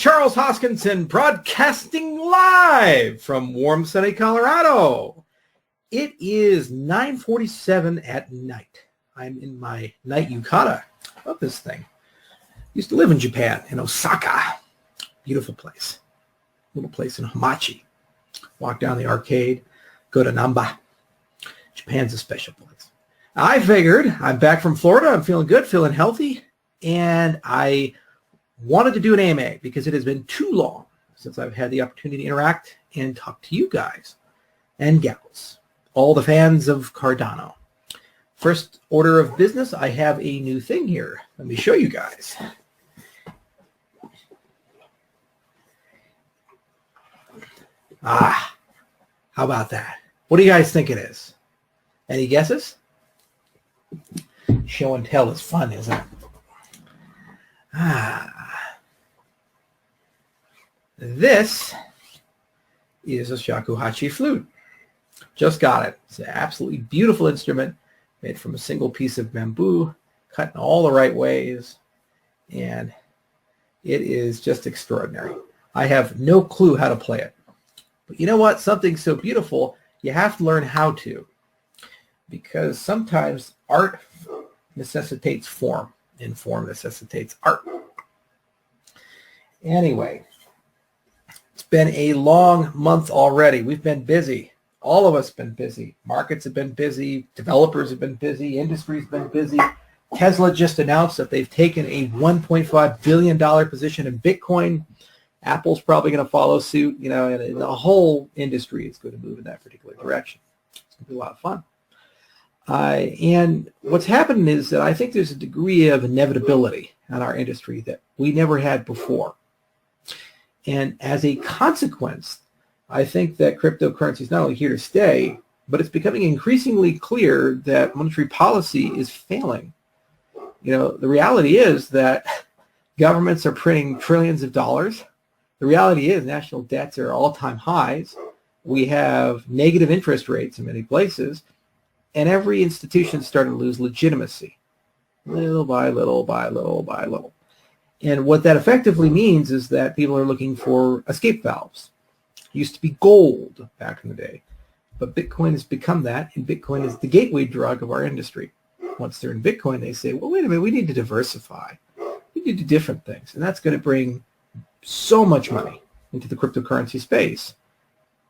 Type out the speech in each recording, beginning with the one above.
Charles Hoskinson, broadcasting live from warm, sunny Colorado. It is 9:47 at night. I'm in my night yukata. I love this thing. Used to live in Japan, in Osaka. Beautiful place. Little place in Hamachi. Walk down the arcade, go to Namba. Japan's a special place. I figured I'm back from Florida. I'm feeling good, feeling healthy, and I wanted to do an AMA because it has been too long since I've had the opportunity to interact and talk to you guys and gals, all the fans of Cardano. First order of business, I have a new thing here. Let me show you guys. How about that? What do you guys think it is? Any guesses? Show and tell is fun, isn't it? This is a shakuhachi flute. Just got it. It's an absolutely beautiful instrument made from a single piece of bamboo, cut in all the right ways, and it is just extraordinary. I have no clue how to play it. But you know what? Something so beautiful, you have to learn how to, because sometimes art necessitates form, and form necessitates art. Anyway, it's been a long month already. We've been busy. All of us have been busy. Markets have been busy. Developers have been busy. Industry's been busy. Tesla just announced that they've taken a $1.5 billion position in Bitcoin. Apple's probably going to follow suit, you know, and the whole industry is going to move in that particular direction. It's going to be a lot of fun. And what's happened is that I think there's a degree of inevitability in our industry that we never had before. And as a consequence, I think that cryptocurrency is not only here to stay, but it's becoming increasingly clear that monetary policy is failing. You know, the reality is that governments are printing trillions of dollars. The reality is national debts are all-time highs. We have negative interest rates in many places. And every institution is starting to lose legitimacy, little by little by little by little. And what that effectively means is that people are looking for escape valves. It used to be gold back in the day, but Bitcoin has become that, and Bitcoin is the gateway drug of our industry. Once they're in Bitcoin, they say, well, wait a minute, we need to diversify. We need to do different things, and that's going to bring so much money into the cryptocurrency space.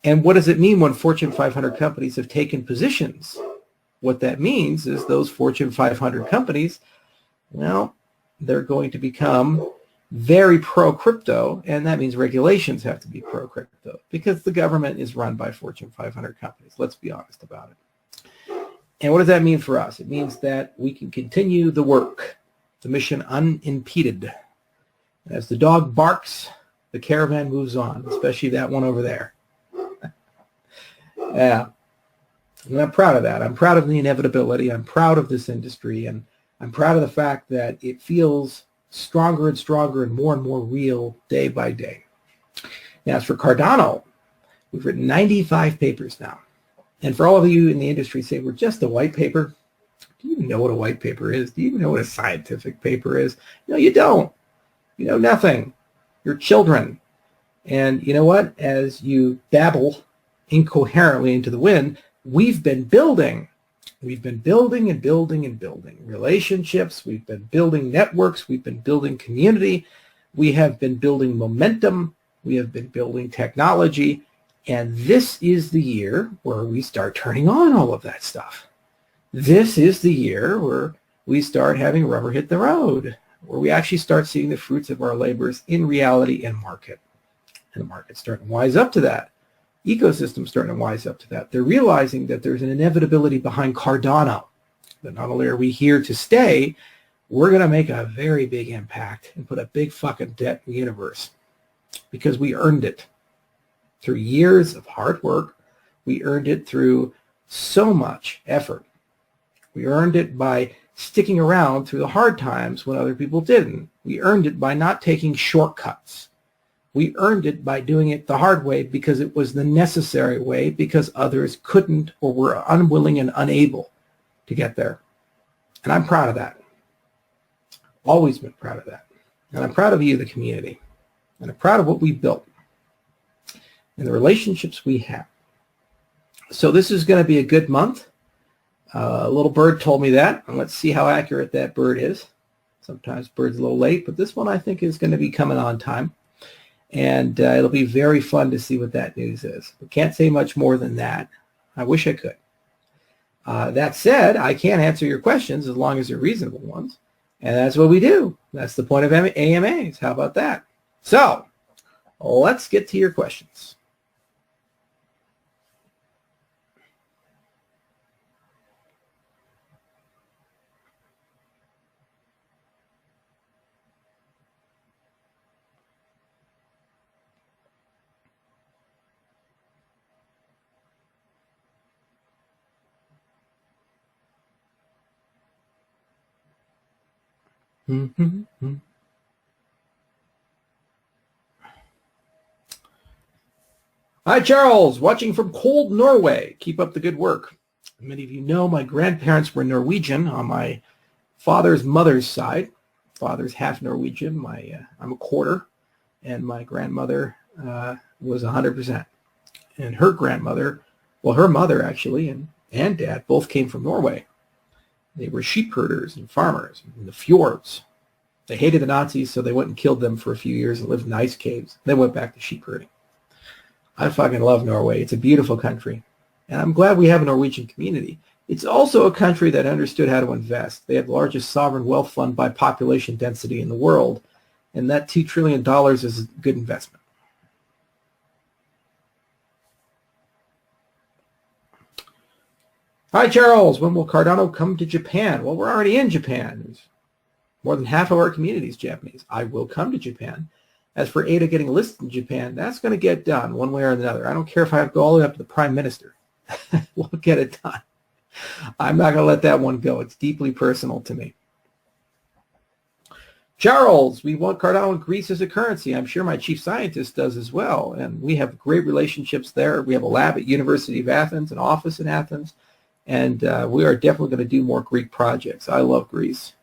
And what does it mean when Fortune 500 companies have taken positions? What that means is those Fortune 500 companies, well, they're going to become very pro-crypto, and that means regulations have to be pro-crypto because the government is run by Fortune 500 companies. Let's be honest about it. And what does that mean for us? It means that we can continue the work, the mission unimpeded. As the dog barks, the caravan moves on, especially that one over there. Yeah. And I'm proud of that. I'm proud of the inevitability. I'm proud of this industry, and I'm proud of the fact that it feels stronger and stronger and more real day by day. Now, as for Cardano, we've written 95 papers now. And for all of you in the industry say, we're just a white paper. Do you even know what a white paper is? Do you even know what a scientific paper is? No, you don't. You know nothing. You're children. And you know what? As you babble incoherently into the wind, we've been building. We've been building and building and building relationships. We've been building networks. We've been building community. We have been building momentum. We have been building technology. And this is the year where we start turning on all of that stuff. This is the year where we start having rubber hit the road, where we actually start seeing the fruits of our labors in reality and market. And the market's starting to wise up to that. Ecosystem's starting to wise up to that. They're realizing that there's an inevitability behind Cardano. That not only are we here to stay, we're going to make a very big impact and put a big fucking debt in the universe because we earned it. Through years of hard work, we earned it through so much effort. We earned it by sticking around through the hard times when other people didn't. We earned it by not taking shortcuts. We earned it by doing it the hard way because it was the necessary way because others couldn't or were unwilling and unable to get there. And I'm proud of that. Always been proud of that. And I'm proud of you, the community. And I'm proud of what we've built and the relationships we have. So this is going to be a good month. A little bird told me that, and let's see how accurate that bird is. Sometimes bird's a little late, but this one I think is going to be coming on time. And it'll be very fun to see what that news is. We can't say much more than that. I wish I could. That said, I can answer your questions as long as they're reasonable ones. And that's what we do. That's the point of AMAs. How about that? So let's get to your questions. Hi, Charles, watching from cold Norway. Keep up the good work. Many of you know my grandparents were Norwegian on my father's mother's side. Father's half Norwegian. I'm a quarter, and my grandmother was 100%. And her grandmother, well, her mother actually, and dad both came from Norway. They were sheep herders and farmers in the fjords. They hated the Nazis, so they went and killed them for a few years and lived in ice caves. Then went back to sheep herding. I fucking love Norway. It's a beautiful country. And I'm glad we have a Norwegian community. It's also a country that understood how to invest. They have the largest sovereign wealth fund by population density in the world. And that $2 trillion is a good investment. Hi, Charles. When will Cardano come to Japan? Well, we're already in Japan. There's more than half of our community is Japanese. I will come to Japan. As for ADA getting listed in Japan, that's going to get done one way or another. I don't care if I have to go all the way up to the Prime Minister. We'll get it done. I'm not going to let that one go. It's deeply personal to me. Charles, we want Cardano in Greece as a currency. I'm sure my chief scientist does as well. And we have great relationships there. We have a lab at University of Athens, an office in Athens. And we are definitely going to do more Greek projects. I love Greece.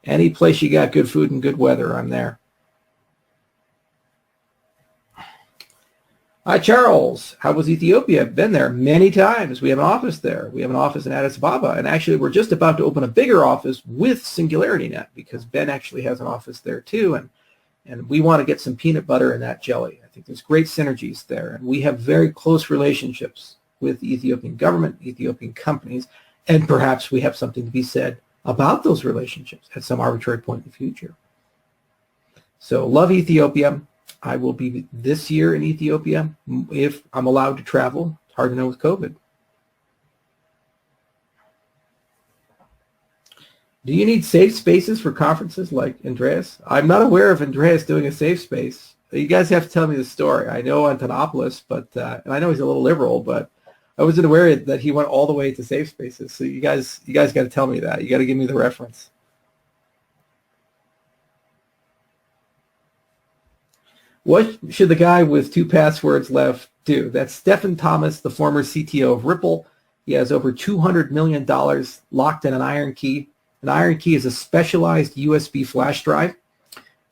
Any place you got good food and good weather, I'm there. Hi, Charles. How was Ethiopia? I've been there many times. We have an office there. We have an office in Addis Ababa. And actually, we're just about to open a bigger office with SingularityNet because Ben actually has an office there too. And we want to get some peanut butter in that jelly. I think there's great synergies there. And we have very close relationships with the Ethiopian government, Ethiopian companies, and perhaps we have something to be said about those relationships at some arbitrary point in the future. So love Ethiopia. I will be this year in Ethiopia if I'm allowed to travel. It's hard to know with COVID. Do you need safe spaces for conferences like Andreas? I'm not aware of Andreas doing a safe space. You guys have to tell me the story. I know Antonopoulos, but and I know he's a little liberal, but I wasn't aware that he went all the way to safe spaces. So you guys got to tell me that. You got to give me the reference. What should the guy with 2 passwords left do? That's Stephen Thomas, the former CTO of Ripple. He has over $200 million locked in an iron key. An iron key is a specialized USB flash drive.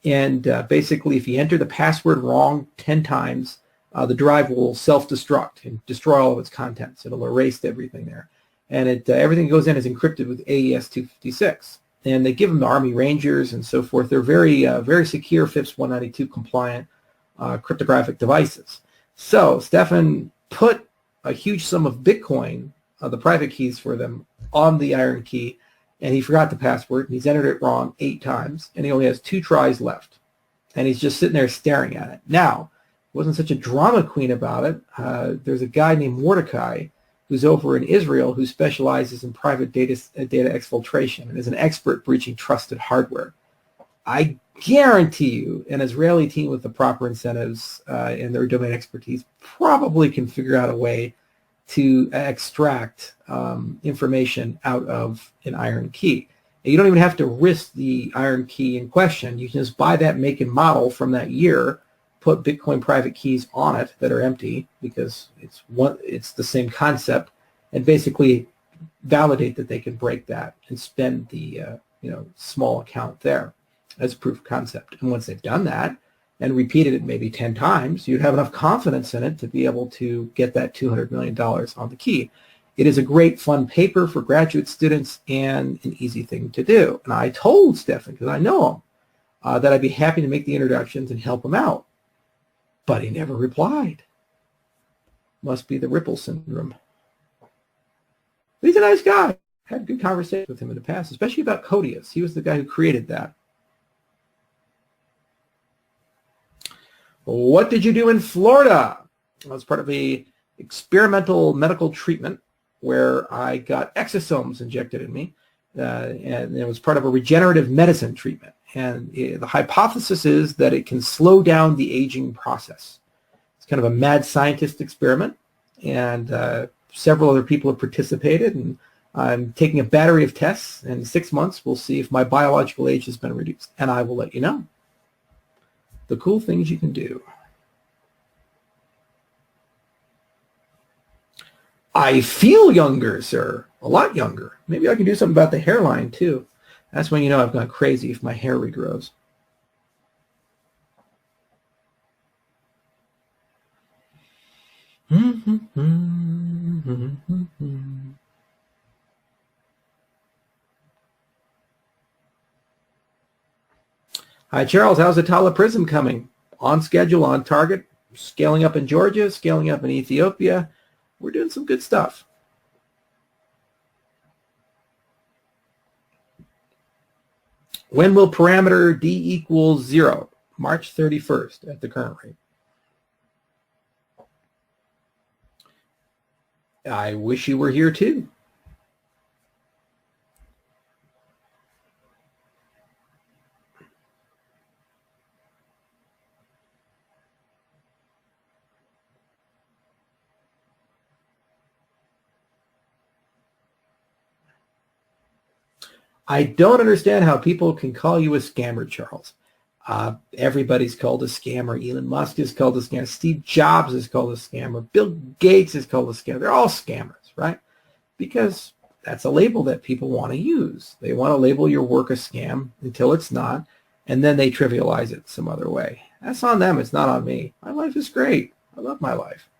And basically, if you enter the password wrong 10 times, the drive will self-destruct and destroy all of its contents. It'll erase everything there. And everything that goes in is encrypted with AES-256. And they give them to Army Rangers and so forth. They're very, very secure, FIPS 192 compliant cryptographic devices. So Stefan put a huge sum of Bitcoin, the private keys for them, on the iron key, and he forgot the password, and he's entered it wrong 8 times, and he only has 2 tries left. And he's just sitting there staring at it. Now, wasn't such a drama queen about it. There's a guy named Mordecai who's over in Israel who specializes in private data exfiltration and is an expert breaching trusted hardware. I guarantee you an Israeli team with the proper incentives and their domain expertise probably can figure out a way to extract information out of an iron key. And you don't even have to risk the iron key in question. You can just buy that make and model from that year, put Bitcoin private keys on it that are empty because it's the same concept, and basically validate that they can break that and spend the small account there as proof of concept. And once they've done that, and repeated it maybe 10 times, you'd have enough confidence in it to be able to get that $200 million on the key. It is a great, fun paper for graduate students and an easy thing to do. And I told Stefan, because I know him, that I'd be happy to make the introductions and help him out. But he never replied. Must be the Ripple syndrome. But he's a nice guy. Had good conversations with him in the past, especially about Codius. He was the guy who created that. What did you do in Florida? I was part of a experimental medical treatment where I got exosomes injected in me, and it was part of a regenerative medicine treatment. And the hypothesis is that it can slow down the aging process. It's kind of a mad scientist experiment, and several other people have participated, and I'm taking a battery of tests, and in 6 months we'll see if my biological age has been reduced, and I will let you know. The cool things you can do. I feel younger, sir. A lot younger. Maybe I can do something about the hairline, too. That's when you know I've gone crazy if my hair regrows. Hi, Charles. How's the Tala Prism coming? On schedule, on target, scaling up in Georgia, scaling up in Ethiopia. We're doing some good stuff. When will parameter D equals 0? March 31st at the current rate. I wish you were here too. I don't understand how people can call you a scammer, Charles. Everybody's called a scammer. Elon Musk is called a scammer. Steve Jobs is called a scammer. Bill Gates is called a scammer. They're all scammers, right? Because that's a label that people want to use. They want to label your work a scam until it's not, and then they trivialize it some other way. That's on them. It's not on me. My life is great. I love my life.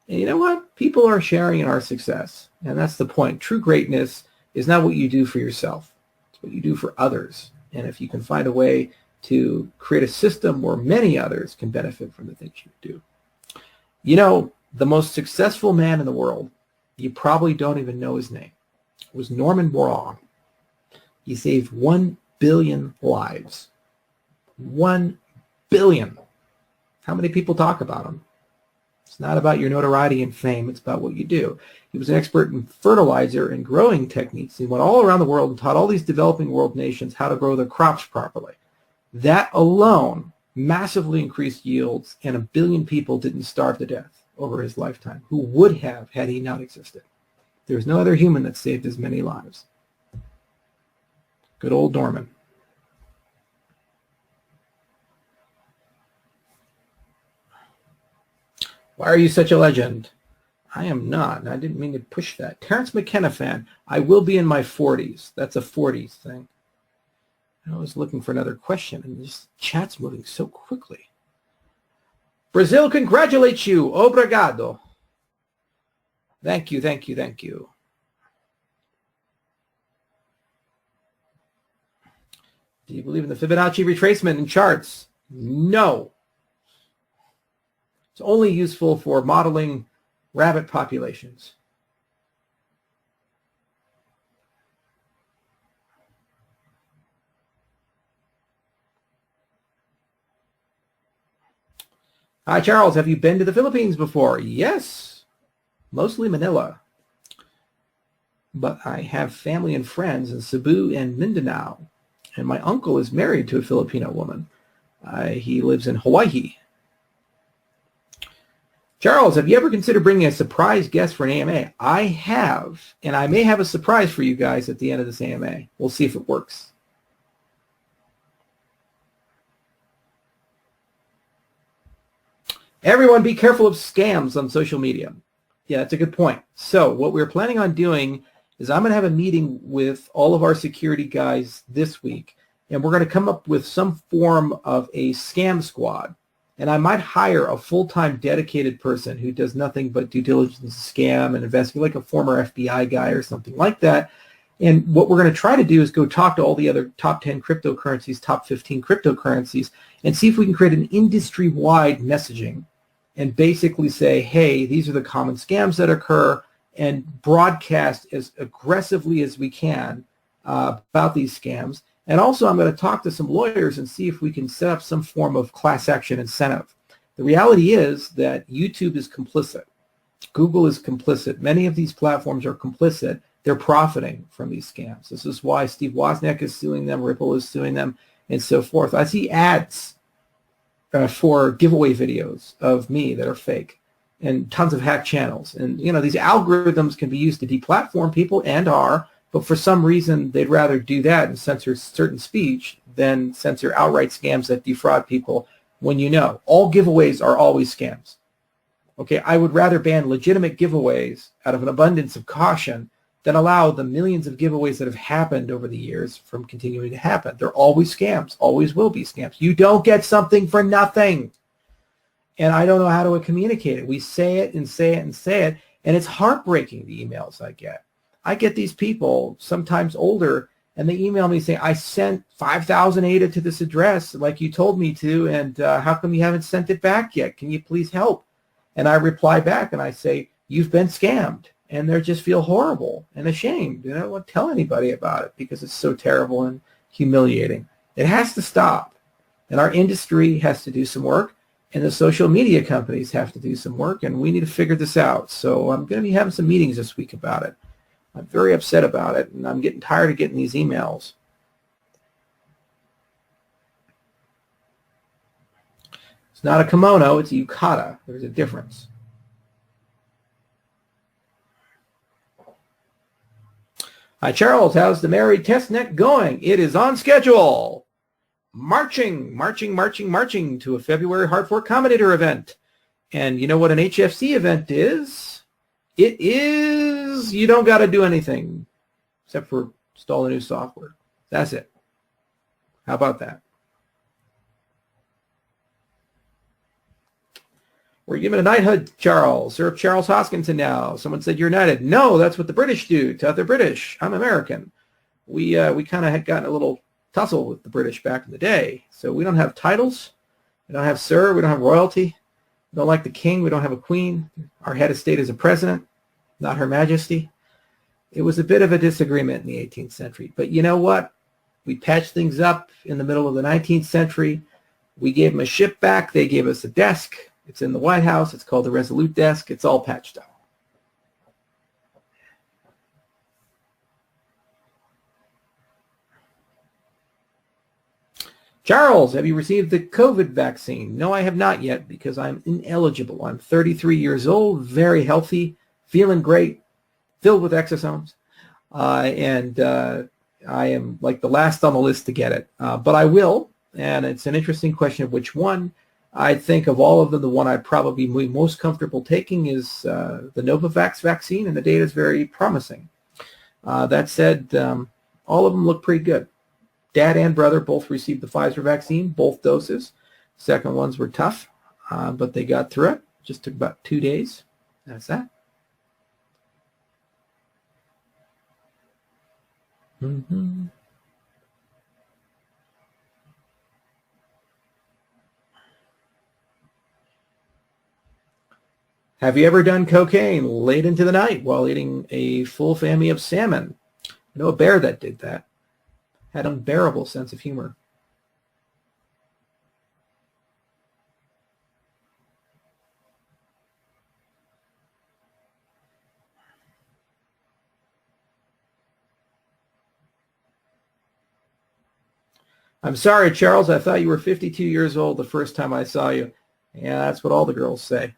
And you know what? People are sharing in our success, and that's the point. True greatness is not what you do for yourself. It's what you do for others. And if you can find a way to create a system where many others can benefit from the things you do. You know, the most successful man in the world, you probably don't even know his name, was Norman Borlaug. He saved 1 billion lives. 1 billion. How many people talk about him? It's not about your notoriety and fame. It's about what you do. He was an expert in fertilizer and growing techniques. He went all around the world and taught all these developing world nations how to grow their crops properly. That alone massively increased yields, and 1 billion people didn't starve to death over his lifetime, who would have had he not existed. There's no other human that saved as many lives. Good old Norman. Why are you such a legend? I am not, and I didn't mean to push that. Terrence McKenna fan. I will be in my 40s. That's a 40s thing. I was looking for another question, and this chat's moving so quickly. Brazil congratulates you. Obrigado. Thank you, thank you, thank you. Do you believe in the Fibonacci retracement in charts? No. It's only useful for modeling rabbit populations. Hi, Charles. Have you been to the Philippines before? Yes, mostly Manila. But I have family and friends in Cebu and Mindanao. And my uncle is married to a Filipino woman. He lives in Hawaii. Charles, have you ever considered bringing a surprise guest for an AMA? I have, and I may have a surprise for you guys at the end of this AMA. We'll see if it works. Everyone be careful of scams on social media. Yeah, that's a good point. So what we're planning on doing is I'm going to have a meeting with all of our security guys this week, and we're going to come up with some form of a scam squad. And I might hire a full-time dedicated person who does nothing but due diligence, scam, and investing, like a former FBI guy or something like that. And what we're going to try to do is go talk to all the other top 10 cryptocurrencies, top 15 cryptocurrencies, and see if we can create an industry-wide messaging and basically say, hey, these are the common scams that occur, and broadcast as aggressively as we can about these scams. And also I'm going to talk to some lawyers and see if we can set up some form of class action incentive. The reality is that YouTube is complicit. Google is complicit. Many of these platforms are complicit. They're profiting from these scams. This is why Steve Wozniak is suing them, Ripple is suing them, and so forth. I see ads for giveaway videos of me that are fake, and tons of hack channels. And these algorithms can be used to deplatform people, and are, but for some reason they'd rather do that and censor certain speech than censor outright scams that defraud people, when all giveaways are always scams. Okay, I would rather ban legitimate giveaways out of an abundance of caution than allow the millions of giveaways that have happened over the years from continuing to happen. They're always scams, always will be scams. You don't get something for nothing. And I don't know how to communicate it. We say it and say it and say it, and it's heartbreaking, the emails I get. I get these people, sometimes older, and they email me saying, I sent 5,000 ADA to this address like you told me to, and how come you haven't sent it back yet? Can you please help? And I reply back and I say, you've been scammed. And they just feel horrible and ashamed. And I don't want to tell anybody about it because it's so terrible and humiliating. It has to stop. And our industry has to do some work, and the social media companies have to do some work, and we need to figure this out. So I'm going to be having some meetings this week about it. I'm very upset about it, and I'm getting tired of getting these emails. It's not a kimono, it's a yukata. There's a difference. Hi, Charles. How's the married testnet going? It is on schedule. Marching to a February Hard Fork Combinator event. And you know what an HFC event is? It is, you don't got to do anything except for install the new software. That's it. How about that? We're giving a knighthood, Charles. Sir Charles Hoskinson now. Someone said you're knighted. No, that's what the British do to other British. I'm American. We kind of had gotten a little tussle with the British back in the day. So we don't have titles. We don't have sir. We don't have royalty. We don't like the king. We don't have a queen. Our head of state is a president, not Her Majesty. It was a bit of a disagreement in the 18th century. But you know what? We patched things up in the middle of the 19th century. We gave them a ship back. They gave us a desk. It's in the White House. It's called the Resolute Desk. It's all patched up. Charles, have you received the COVID vaccine? No, I have not yet because I'm ineligible. I'm 33 years old, very healthy, feeling great, filled with exosomes, and I am like the last on the list to get it. But I will, and it's an interesting question of which one. I think of all of them, the one I'd probably be most comfortable taking is the Novavax vaccine, and the data is very promising. That said, all of them look pretty good. Dad and brother both received the Pfizer vaccine, both doses. Second ones were tough, but they got through it. Just took about 2 days. That's that. Mm-hmm. Have you ever done cocaine late into the night while eating a full family of salmon? I know a bear that did that. Had an unbearable sense of humor. I'm sorry, Charles. I thought you were 52 years old the first time I saw you. Yeah, that's what all the girls say.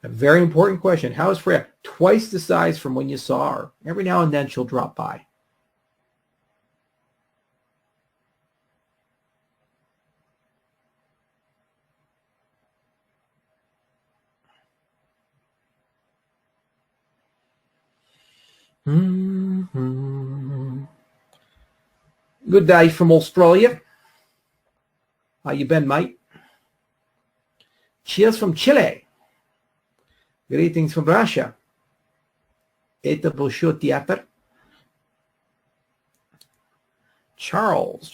A very important question. How is Freya? Twice the size from when you saw her. Every now and then she'll drop by. Good day from Australia. How you been, mate? Cheers from Chile. Greetings from Russia. Это Basho theater. Charles.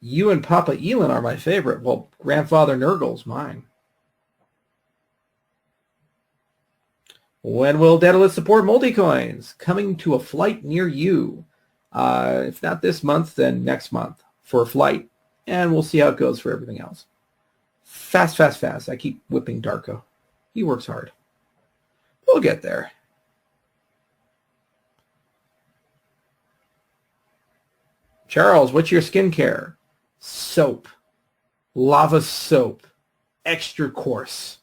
You and Papa Elon are my favorite. Well, Grandfather Nurgle's mine. When will Daedalus support multi-coins? Coming to a flight near you. If not this month, then next month for a flight. And we'll see how it goes for everything else. Fast. I keep whipping Darko. He works hard. We'll get there. Charles, what's your skincare? Soap. Lava soap. Extra coarse.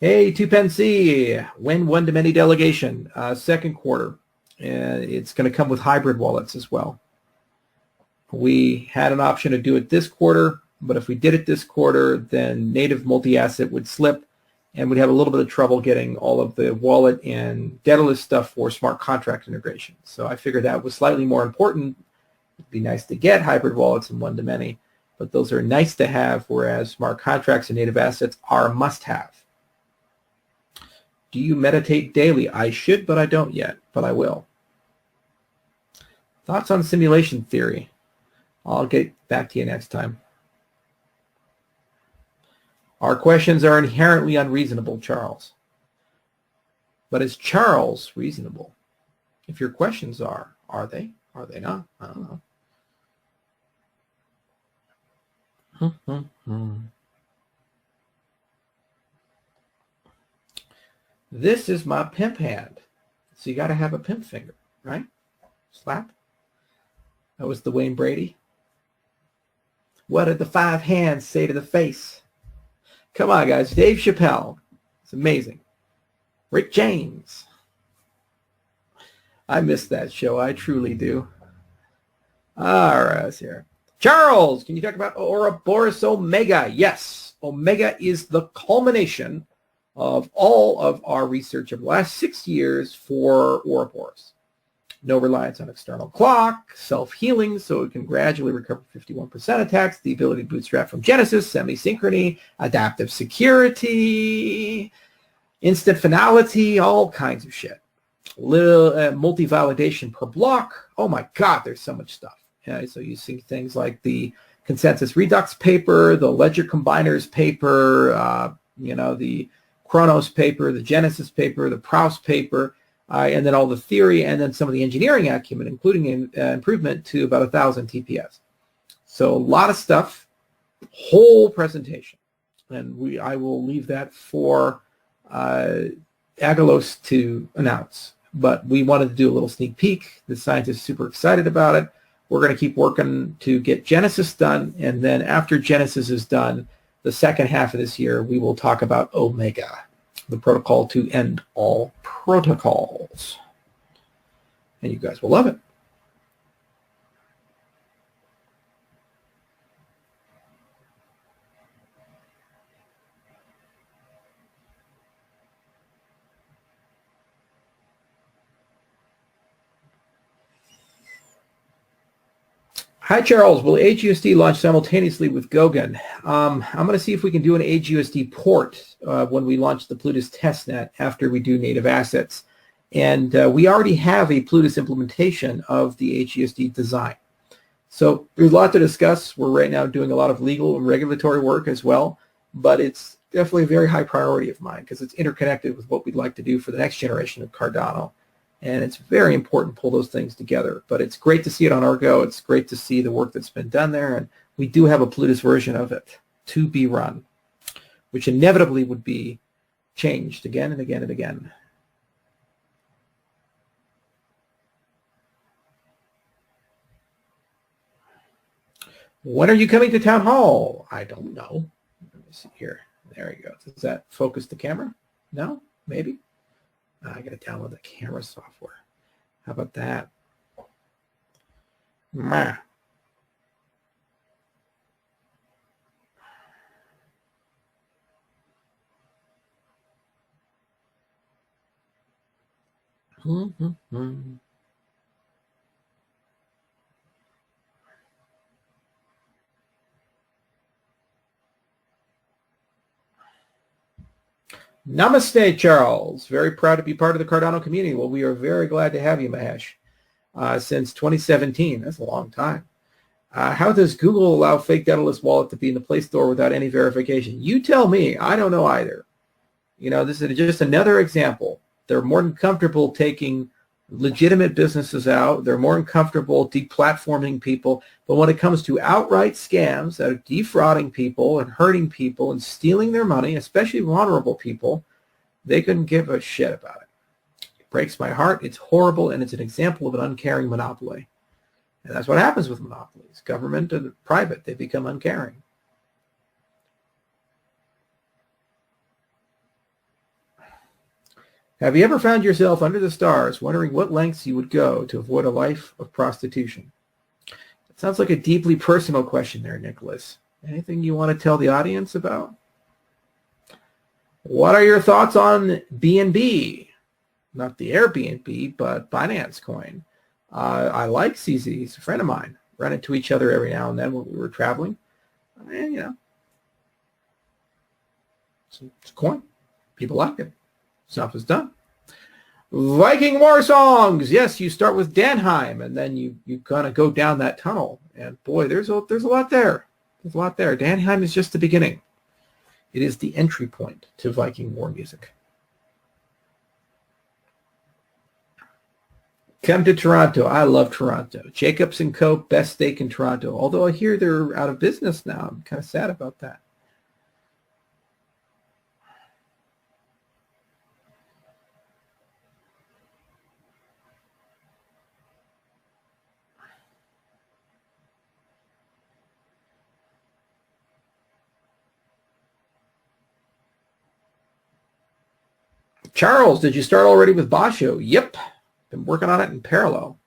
Hey, 2PenC, when one-to-many delegation, second quarter. It's going to come with hybrid wallets as well. We had an option to do it this quarter, but if we did it this quarter, then native multi-asset would slip, and we'd have a little bit of trouble getting all of the wallet and Daedalus stuff for smart contract integration. So I figured that was slightly more important. It'd be nice to get hybrid wallets and one-to-many, but those are nice to have, whereas smart contracts and native assets are a must-have. Do you meditate daily? I should, but I don't yet, but I will. Thoughts on simulation theory? I'll get back to you next time. Our questions are inherently unreasonable, Charles. But is Charles reasonable? If your questions are they? Are they not? I don't know. This is my pimp hand. So you got to have a pimp finger, right? Slap. That was the Wayne Brady. What did the 5 hands say to the face? Come on, guys. Dave Chappelle. It's amazing. Rick James. I miss that show. I truly do. All right, let's hear. Charles, can you talk about Ouroboros OMEGA? Yes. OMEGA is the culmination of all of our research of the last 6 years for Ouroboros. No reliance on external clock, self-healing, so it can gradually recover 51% attacks, the ability to bootstrap from Genesis, semi-synchrony, adaptive security, instant finality, all kinds of shit. Little multi-validation per block. Oh my God, there's so much stuff. So you see things like the consensus redux paper, the ledger combiners paper, the Chronos paper, the Genesis paper, the Proust paper, and then all the theory, and then some of the engineering acumen, including improvement to about 1,000 TPS. So a lot of stuff, whole presentation. And I will leave that for Daedalus to announce. But we wanted to do a little sneak peek. The scientists are super excited about it. We're going to keep working to get Genesis done, and then after Genesis is done, the second half of this year, we will talk about Omega, the protocol to end all protocols. And you guys will love it. Hi, Charles. Will AGUSD launch simultaneously with Goguen? I'm going to see if we can do an AGUSD port when we launch the Plutus testnet after we do native assets. And we already have a Plutus implementation of the AGUSD design. So there's a lot to discuss. We're right now doing a lot of legal and regulatory work as well, but it's definitely a very high priority of mine because it's interconnected with what we'd like to do for the next generation of Cardano. And it's very important to pull those things together. But it's great to see it on Argo. It's great to see the work that's been done there. And we do have a Plutus version of it to be run, which inevitably would be changed again and again and again. When are you coming to Town Hall? I don't know. Let me see here. There we go. Does that focus the camera? No? Maybe? I got to download the camera software. How about that? Meh. Namaste, Charles. Very proud to be part of the Cardano community. Well, we are very glad to have you, Mahesh. Since 2017. That's a long time. How does Google allow fake Daedalus wallet to be in the Play Store without any verification? You tell me. I don't know either. You know, this is just another example. They're more than comfortable taking legitimate businesses out. They're more than comfortable deplatforming people. But when it comes to outright scams that are defrauding people and hurting people and stealing their money, especially vulnerable people, they couldn't give a shit about it. It breaks my heart. It's horrible, and it's an example of an uncaring monopoly. And that's what happens with monopolies. Government and private, they become uncaring. Have you ever found yourself under the stars wondering what lengths you would go to avoid a life of prostitution? It sounds like a deeply personal question there, Nicholas. Anything you want to tell the audience about? What are your thoughts on BNB? Not the Airbnb, but Binance Coin. I like CZ. He's a friend of mine. Run into each other every now and then when we were traveling. And, you know, it's a coin. People like it. Stuff is done. Viking War Songs. Yes, you start with Danheim, and then you kind of go down that tunnel. And boy, there's a lot there. There's a lot there. Danheim is just the beginning. It is the entry point to Viking War music. Come to Toronto. I love Toronto. Jacobs & Co. Best steak in Toronto. Although I hear they're out of business now. I'm kind of sad about that. Charles, did you start already with Basho? Yep. Been working on it in parallel.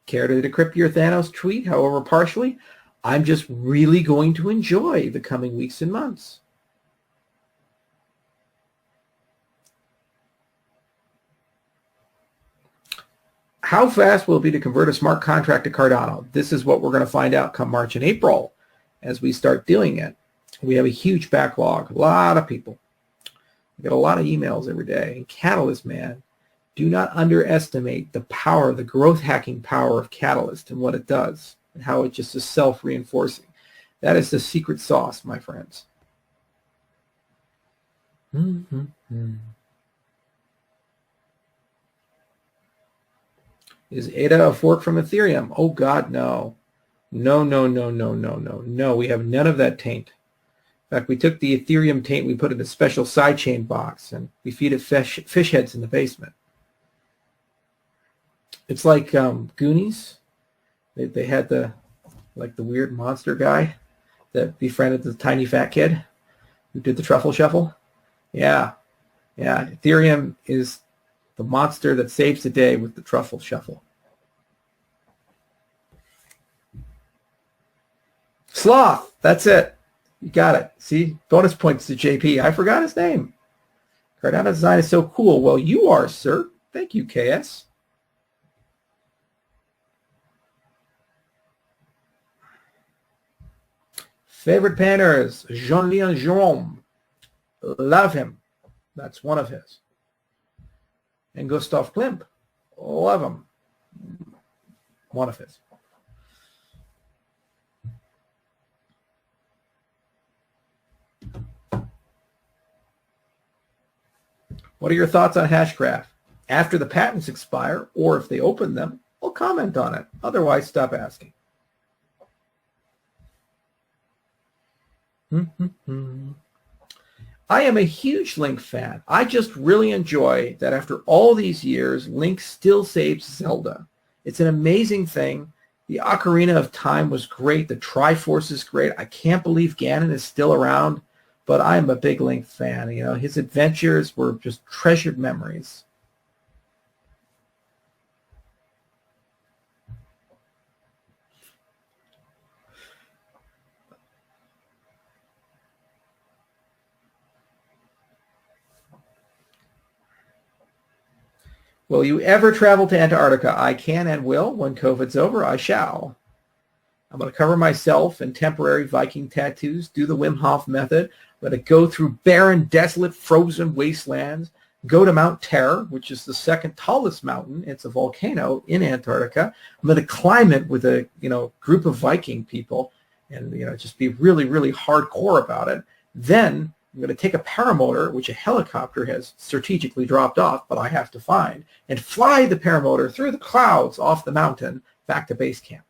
Care to decrypt your Thanos tweet, however partially? I'm just really going to enjoy the coming weeks and months. How fast will it be to convert a smart contract to Cardano? This is what we're going to find out come March and April as we start doing it. We have a huge backlog, a lot of people. We get a lot of emails every day. And Catalyst, man, do not underestimate the power, the growth hacking power of Catalyst and what it does and how it just is self-reinforcing. That is the secret sauce, my friends. Is ADA a fork from Ethereum? Oh, God, no. No. We have none of that taint. In fact, we took the Ethereum taint, we put it in a special sidechain box, and we feed it fish heads in the basement. It's like Goonies. They had the weird monster guy that befriended the tiny fat kid who did the truffle shuffle. Yeah. Ethereum is the monster that saves the day with the truffle shuffle. Sloth. That's it. You got it. See? Bonus points to JP. I forgot his name. Cardano design is so cool. Well, you are, sir. Thank you, KS. Favorite painters, Jean-Léon Gérôme. Love him. That's one of his. And Gustav Klimt. Love him. One of his. What are your thoughts on Hashgraph? After the patents expire, or if they open them, I'll comment on it. Otherwise, stop asking. I am a huge Link fan. I just really enjoy that after all these years, Link still saves Zelda. It's an amazing thing. The Ocarina of Time was great. The Triforce is great. I can't believe Ganon is still around, but I'm a big Link fan. You know, his adventures were just treasured memories. Will you ever travel to Antarctica? I can and will. When COVID's over, I shall. I'm going to cover myself in temporary Viking tattoos, do the Wim Hof method. I'm going to go through barren, desolate, frozen wastelands, go to Mount Terror, which is the second tallest mountain. It's a volcano in Antarctica. I'm going to climb it with a group of Viking people and just be really, really hardcore about it. Then I'm going to take a paramotor, which a helicopter has strategically dropped off, but I have to find, and fly the paramotor through the clouds off the mountain back to base camp,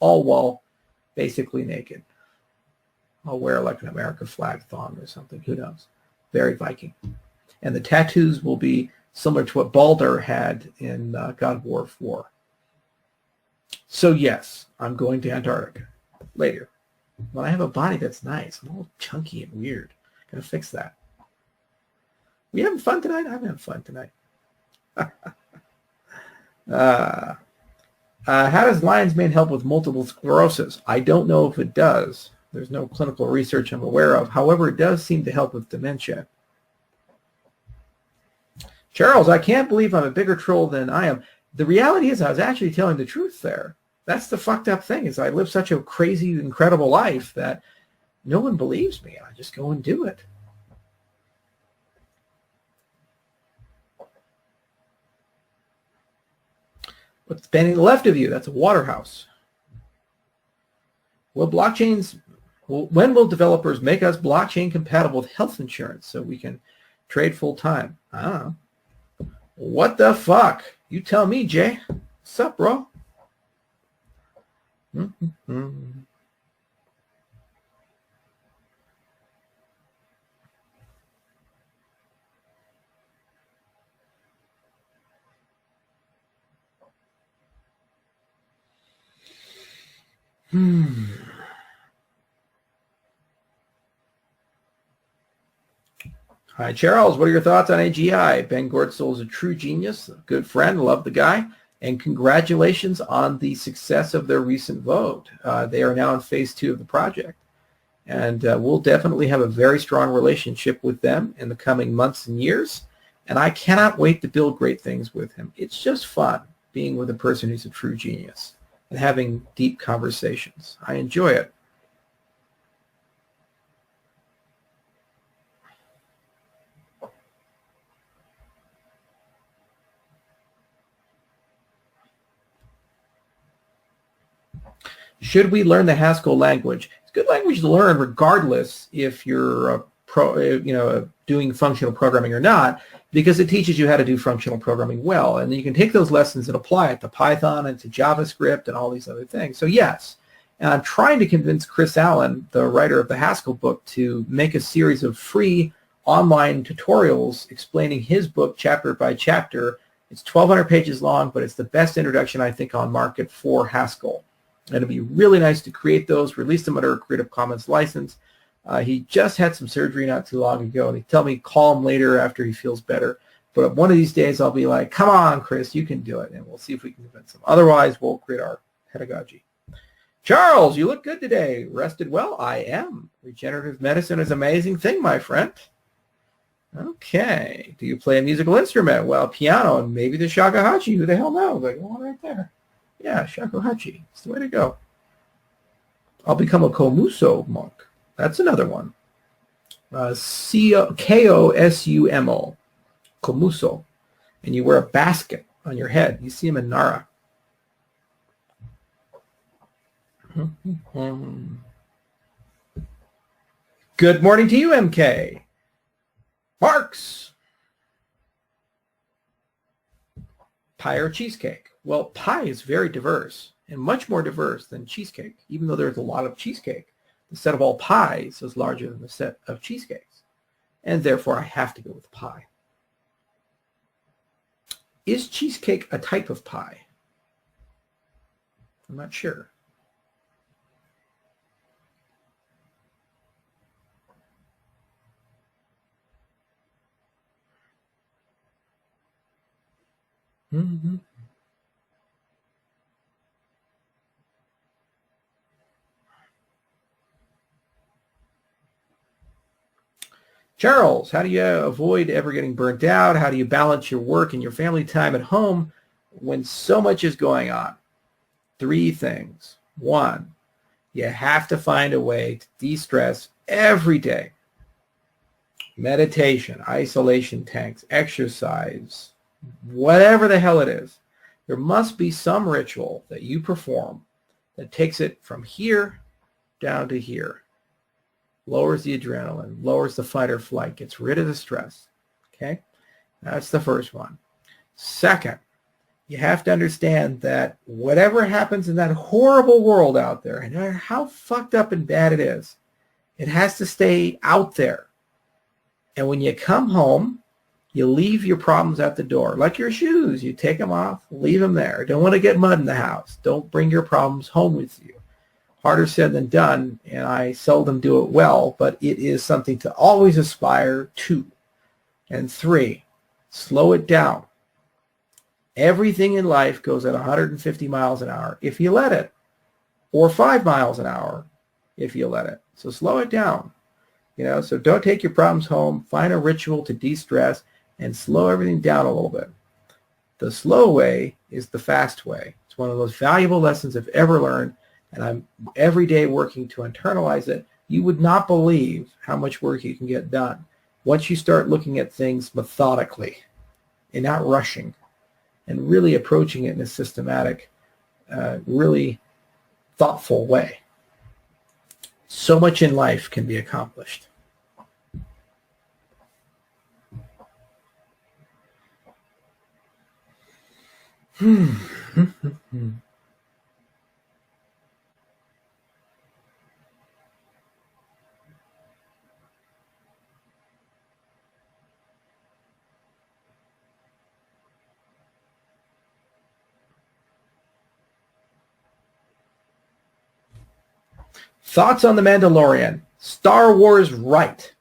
all while basically naked. I'll wear like an American flag thong or something. Who knows? Very Viking. And the tattoos will be similar to what Baldur had in God of War 4. So yes, I'm going to Antarctica later. When I have a body that's nice, I'm all chunky and weird. Gonna fix that. We having fun tonight? I'm having fun tonight. How does lion's mane help with multiple sclerosis? I don't know if it does. There's no clinical research I'm aware of. However, it does seem to help with dementia. Charles, I can't believe I'm a bigger troll than I am. The reality is I was actually telling the truth there. That's the fucked up thing, is I live such a crazy, incredible life that no one believes me. I just go and do it. What's standing to the left of you? That's a water house. When will developers make us blockchain compatible with health insurance so we can trade full time? I don't know. What the fuck? You tell me, Jay. What's up, bro? Hi, Charles. What are your thoughts on AGI? Ben Gortzel is a true genius, a good friend. Love the guy. And congratulations on the success of their recent vote. They are now in phase 2 of the project. And we'll definitely have a very strong relationship with them in the coming months and years. And I cannot wait to build great things with him. It's just fun being with a person who's a true genius and having deep conversations. I enjoy it. Should we learn the Haskell language? It's a good language to learn regardless if you're doing functional programming or not, because it teaches you how to do functional programming well. And then you can take those lessons and apply it to Python and to JavaScript and all these other things. So yes, and I'm trying to convince Chris Allen, the writer of the Haskell book, to make a series of free online tutorials explaining his book chapter by chapter. It's 1,200 pages long, but it's the best introduction, I think, on market for Haskell. And it'd be really nice to create those, release them under a Creative Commons license. He just had some surgery not too long ago, and he told me call him later after he feels better. But one of these days I'll be like, come on, Chris, you can do it, and we'll see if we can convince him. Otherwise, we'll create our pedagogy. Charles, you look good today. Rested well? I am. Regenerative medicine is an amazing thing, my friend. Okay. Do you play a musical instrument? Well, piano and maybe the shakuhachi. Who the hell knows? Like, one right there. Yeah, shakuhachi. It's the way to go. I'll become a komuso monk. That's another one. Kosumo. Komuso. And you wear a basket on your head. You see him in Nara. Good morning to you, MK. Marks. Pie or cheesecake? Well, pie is very diverse and much more diverse than cheesecake, even though there's a lot of cheesecake. The set of all pies is larger than the set of cheesecakes, and therefore I have to go with pie. Is cheesecake a type of pie? I'm not sure. Mm-hmm. Charles, how do you avoid ever getting burnt out? How do you balance your work and your family time at home when so much is going on? 3 things. 1, you have to find a way to de-stress every day. Meditation, isolation tanks, exercise, whatever the hell it is. There must be some ritual that you perform that takes it from here down to here. Lowers the adrenaline, lowers the fight or flight, gets rid of the stress. Okay? That's the first one. Second, you have to understand that whatever happens in that horrible world out there, no matter how fucked up and bad it is, it has to stay out there. And when you come home, you leave your problems at the door. Like your shoes, you take them off, leave them there. Don't want to get mud in the house. Don't bring your problems home with you. Harder said than done, and I seldom do it well, but it is something to always aspire to. And 3, slow it down. Everything in life goes at 150 miles an hour if you let it, or 5 miles an hour if you let it. So slow it down. So don't take your problems home. Find a ritual to de-stress and slow everything down a little bit. The slow way is the fast way. It's one of the most valuable lessons I've ever learned, and I'm every day working to internalize it. You would not believe how much work you can get done once you start looking at things methodically and not rushing and really approaching it in a systematic, really thoughtful way. So much in life can be accomplished. Thoughts on The Mandalorian? Star Wars right.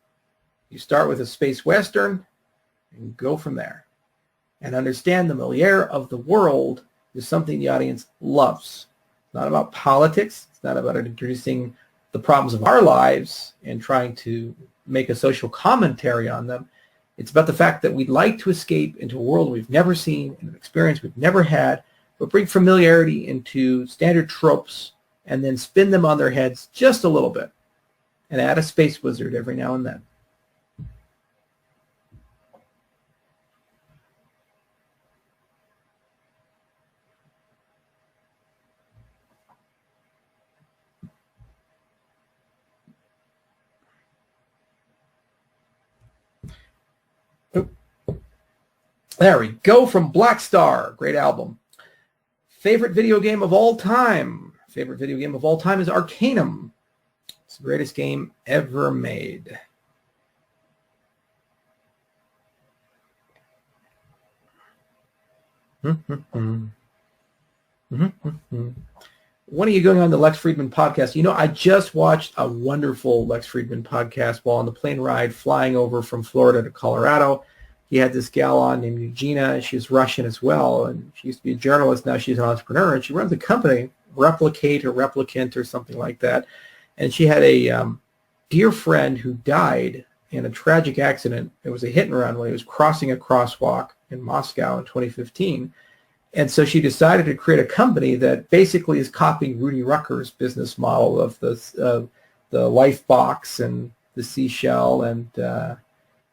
You start with a space western and go from there. And understand the milieu of the world is something the audience loves. It's not about politics. It's not about introducing the problems of our lives and trying to make a social commentary on them. It's about the fact that we'd like to escape into a world we've never seen, an experience we've never had, but bring familiarity into standard tropes and then spin them on their heads just a little bit and add a space wizard every now and then. There we go, from Black Star. Great album. Favorite video game of all time? Favorite video game of all time is Arcanum. It's the greatest game ever made. When are you going on the Lex Friedman podcast? I just watched a wonderful Lex Friedman podcast while on the plane ride flying over from Florida to Colorado. He had this gal on named Eugenia. She's Russian as well, and she used to be a journalist. Now she's an entrepreneur, and she runs a company, Replicate or Replicant or something like that. And she had a dear friend who died in a tragic accident. It was a hit and run when he was crossing a crosswalk in Moscow in 2015. And so she decided to create a company that basically is copying Rudy Rucker's business model of the life box and the seashell and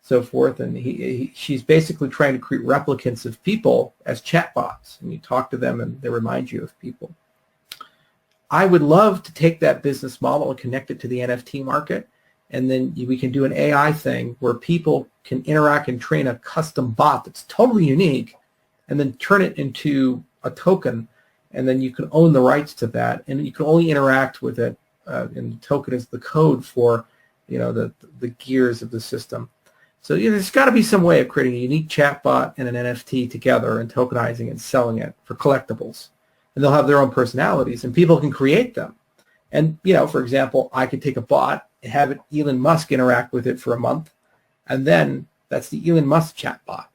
so forth. And she's basically trying to create replicants of people as chatbots. And you talk to them and they remind you of people. I would love to take that business model and connect it to the NFT market. And then we can do an AI thing where people can interact and train a custom bot that's totally unique and then turn it into a token. And then you can own the rights to that. And you can only interact with it. And the token is the code for, the gears of the system. So there's got to be some way of creating a unique chatbot and an NFT together and tokenizing and selling it for collectibles. And they'll have their own personalities, and people can create them. And, for example, I could take a bot and have Elon Musk interact with it for a month, and then that's the Elon Musk chatbot.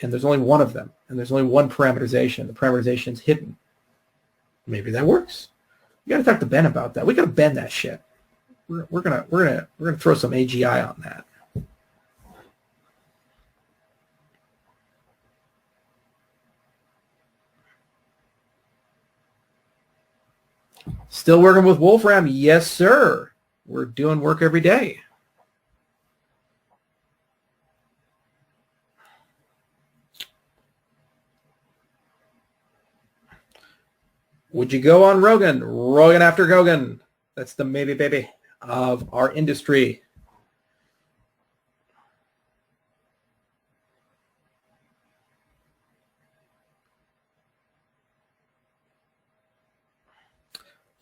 And there's only one of them, and there's only one parameterization. The parameterization is hidden. Maybe that works. You got to talk to Ben about that. We got to bend that shit. We're gonna throw some AGI on that. Still working with Wolfram? Yes, sir. We're doing work every day. Would you go on Rogan? Rogan after Gogan. That's the maybe baby of our industry.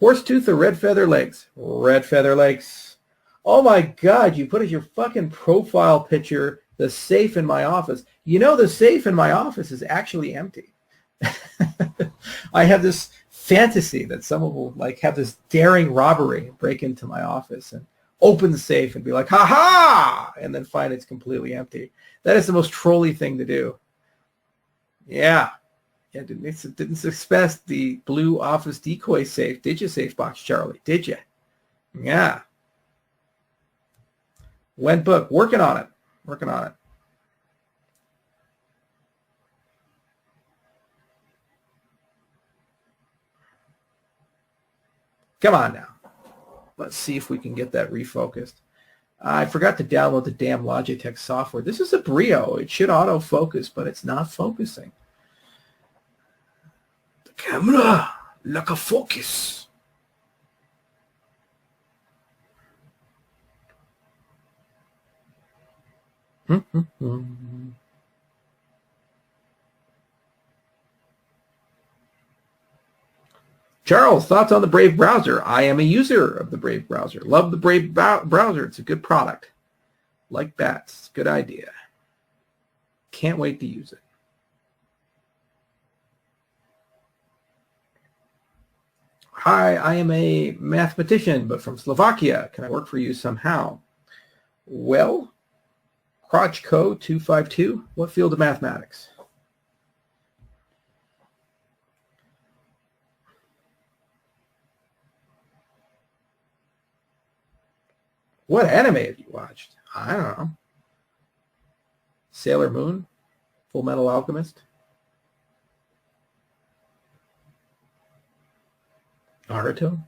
Horsetooth or red feather legs? Red feather legs. Oh my God, you put as your fucking profile picture the safe in my office. You know the safe in my office is actually empty. I have this fantasy that someone will like have this daring robbery, break into my office and open the safe and be like, ha ha, and then find it's completely empty. That is the most trolly thing to do. Yeah. Yeah, didn't expect the blue office decoy safe, did you, Safe Box Charlie? Did you? Yeah. Went book, working on it. Working on it. Come on now. Let's see if we can get that refocused. I forgot to download the damn Logitech software. This is a Brio. It should autofocus, but it's not focusing. The camera, like a focus. Charles, thoughts on the Brave browser? I am a user of the Brave browser. Love the Brave browser. It's a good product. Like bats. It's a good idea. Can't wait to use it. Hi, I am a mathematician, but from Slovakia. Can I work for you somehow? Well, Crotchco 252. What field of mathematics? What anime have you watched? I don't know. Sailor Moon? Full Metal Alchemist? Naruto?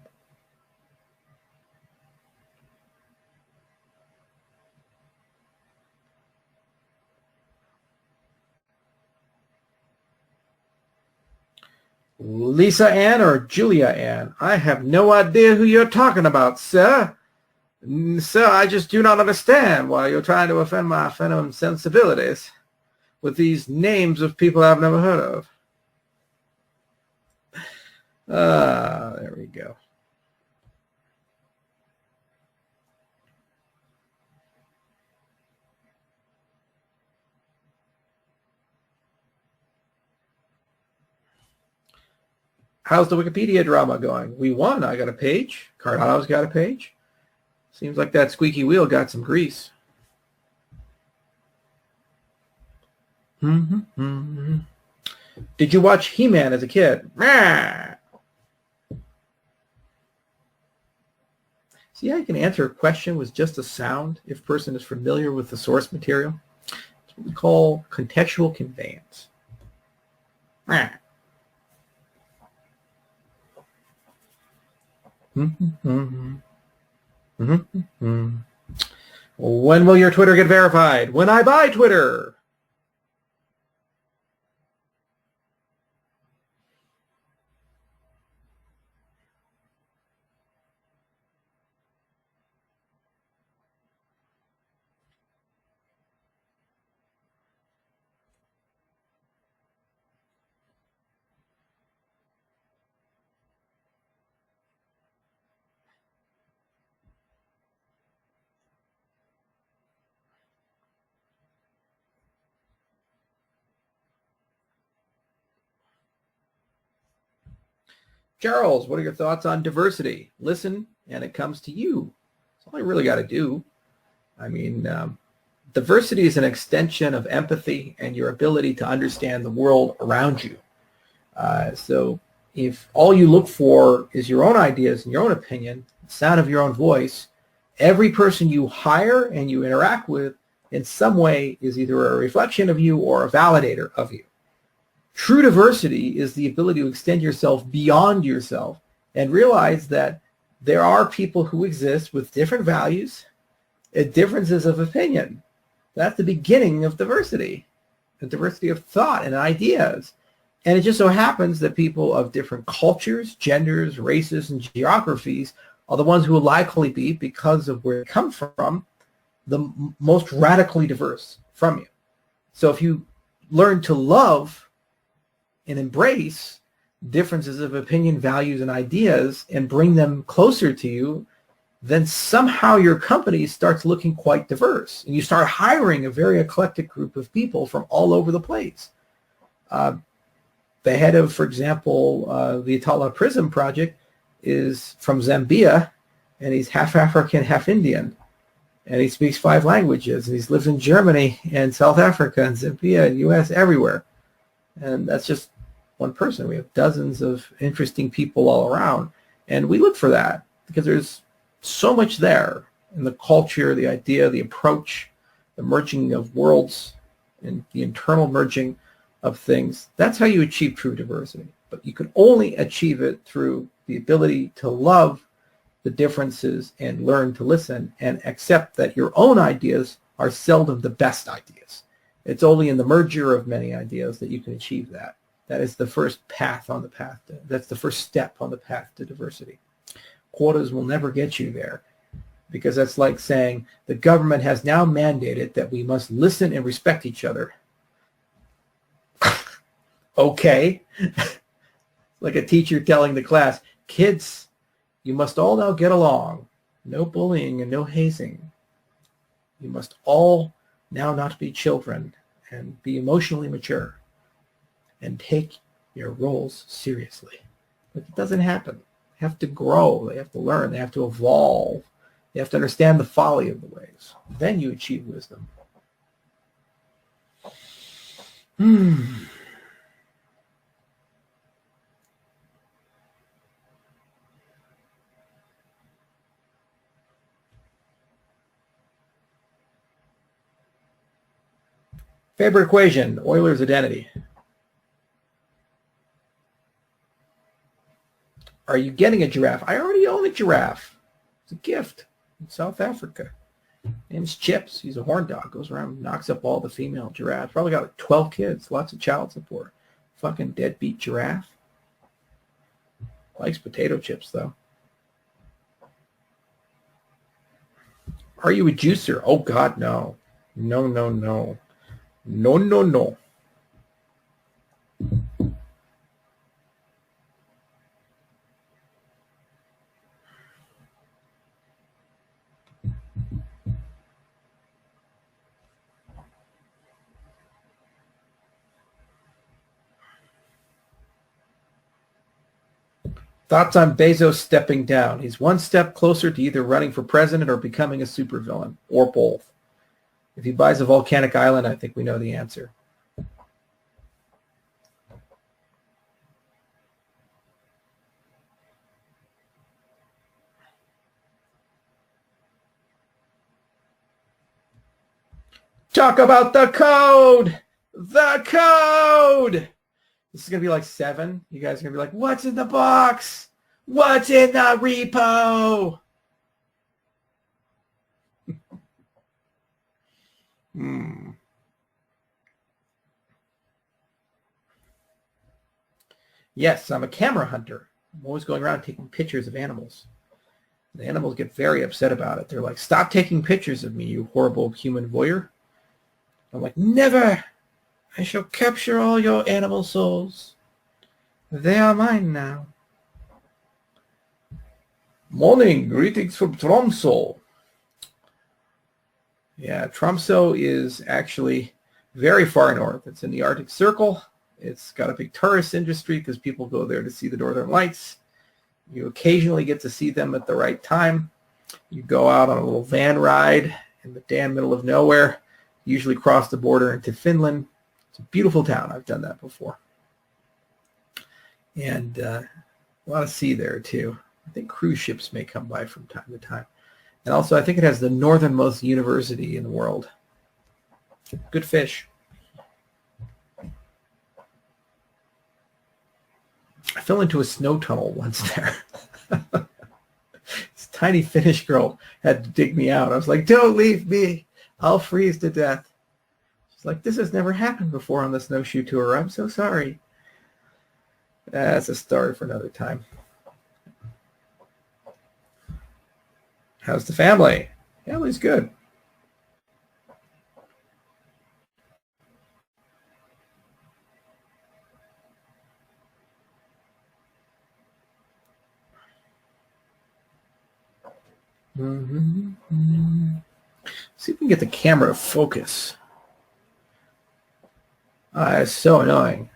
Lisa Ann or Julia Ann? I have no idea who you're talking about, sir. Sir, I just do not understand why you're trying to offend my feminine sensibilities with these names of people I've never heard of. There we go. How's the Wikipedia drama going? We won. I got a page. Cardano's got a page. Seems like that squeaky wheel got some grease. Did you watch He-Man as a kid? See how you can answer a question with just a sound if a person is familiar with the source material? That's what we call contextual conveyance. When will your Twitter get verified? When I buy Twitter. Charles, what are your thoughts on diversity? Listen, and it comes to you. That's all I really got to do. I mean, diversity is an extension of empathy and your ability to understand the world around you. So if all you look for is your own ideas and your own opinion, the sound of your own voice, every person you hire and you interact with in some way is either a reflection of you or a validator of you. True diversity is the ability to extend yourself beyond yourself and realize that there are people who exist with different values and differences of opinion. That's the beginning of diversity, the diversity of thought and ideas. And it just so happens that people of different cultures, genders, races, and geographies are the ones who will likely be, because of where they come from, the most radically diverse from you. So if you learn to love and embrace differences of opinion, values, and ideas and bring them closer to you, then somehow your company starts looking quite diverse. And you start hiring a very eclectic group of people from all over the place. The head of, for example, the Atala Prism Project is from Zambia, and he's half African, half Indian. And he speaks 5 languages, and he's lived in Germany and South Africa and Zambia and U.S., everywhere. And that's just one person. We have dozens of interesting people all around. And we look for that because there's so much there in the culture, the idea, the approach, the merging of worlds, and the internal merging of things. That's how you achieve true diversity. But you can only achieve it through the ability to love the differences and learn to listen and accept that your own ideas are seldom the best ideas. It's only in the merger of many ideas that you can achieve that. That is the first path on the path. That's the first step on the path to diversity. Quotas will never get you there, because that's like saying the government has now mandated that we must listen and respect each other. Okay. Like a teacher telling the class, kids, you must all now get along. No bullying and no hazing. You must all now not be children and be emotionally mature and take your roles seriously. But it doesn't happen. They have to grow. They have to learn. They have to evolve. They have to understand the folly of the ways. Then you achieve wisdom. Favorite equation, Euler's identity. Are you getting a giraffe? I already own a giraffe. It's a gift in South Africa. Name's Chips. He's a horn dog. Goes around, knocks up all the female giraffes. Probably got like 12 kids. Lots of child support. Fucking deadbeat giraffe. Likes potato chips, though. Are you a juicer? Oh, God, no. No, no, no. No, no, no. Thoughts on Bezos stepping down? He's one step closer to either running for president or becoming a supervillain, or both. If he buys a volcanic island, I think we know the answer. Talk about the code! The code! This is going to be like 7. You guys are going to be like, what's in the box? What's in the repo? Yes, I'm a camera hunter. I'm always going around taking pictures of animals. The animals get very upset about it. They're like, stop taking pictures of me, you horrible human voyeur. I'm like, never! I shall capture all your animal souls. They are mine now. Morning, greetings from Tromsø. Yeah, Tromsø is actually very far north. It's in the Arctic Circle. It's got a big tourist industry because people go there to see the Northern Lights. You occasionally get to see them at the right time. You go out on a little van ride in the damn middle of nowhere, usually cross the border into Finland. It's a beautiful town. I've done that before. And a lot of sea there, too. I think cruise ships may come by from time to time. And also, I think it has the northernmost university in the world. Good fish. I fell into a snow tunnel once there. This tiny Finnish girl had to dig me out. I was like, don't leave me. I'll freeze to death. She's like, this has never happened before on the snowshoe tour. I'm so sorry. That's a story for another time. How's the family? Family's good. See if we can get the camera to focus. It's so annoying.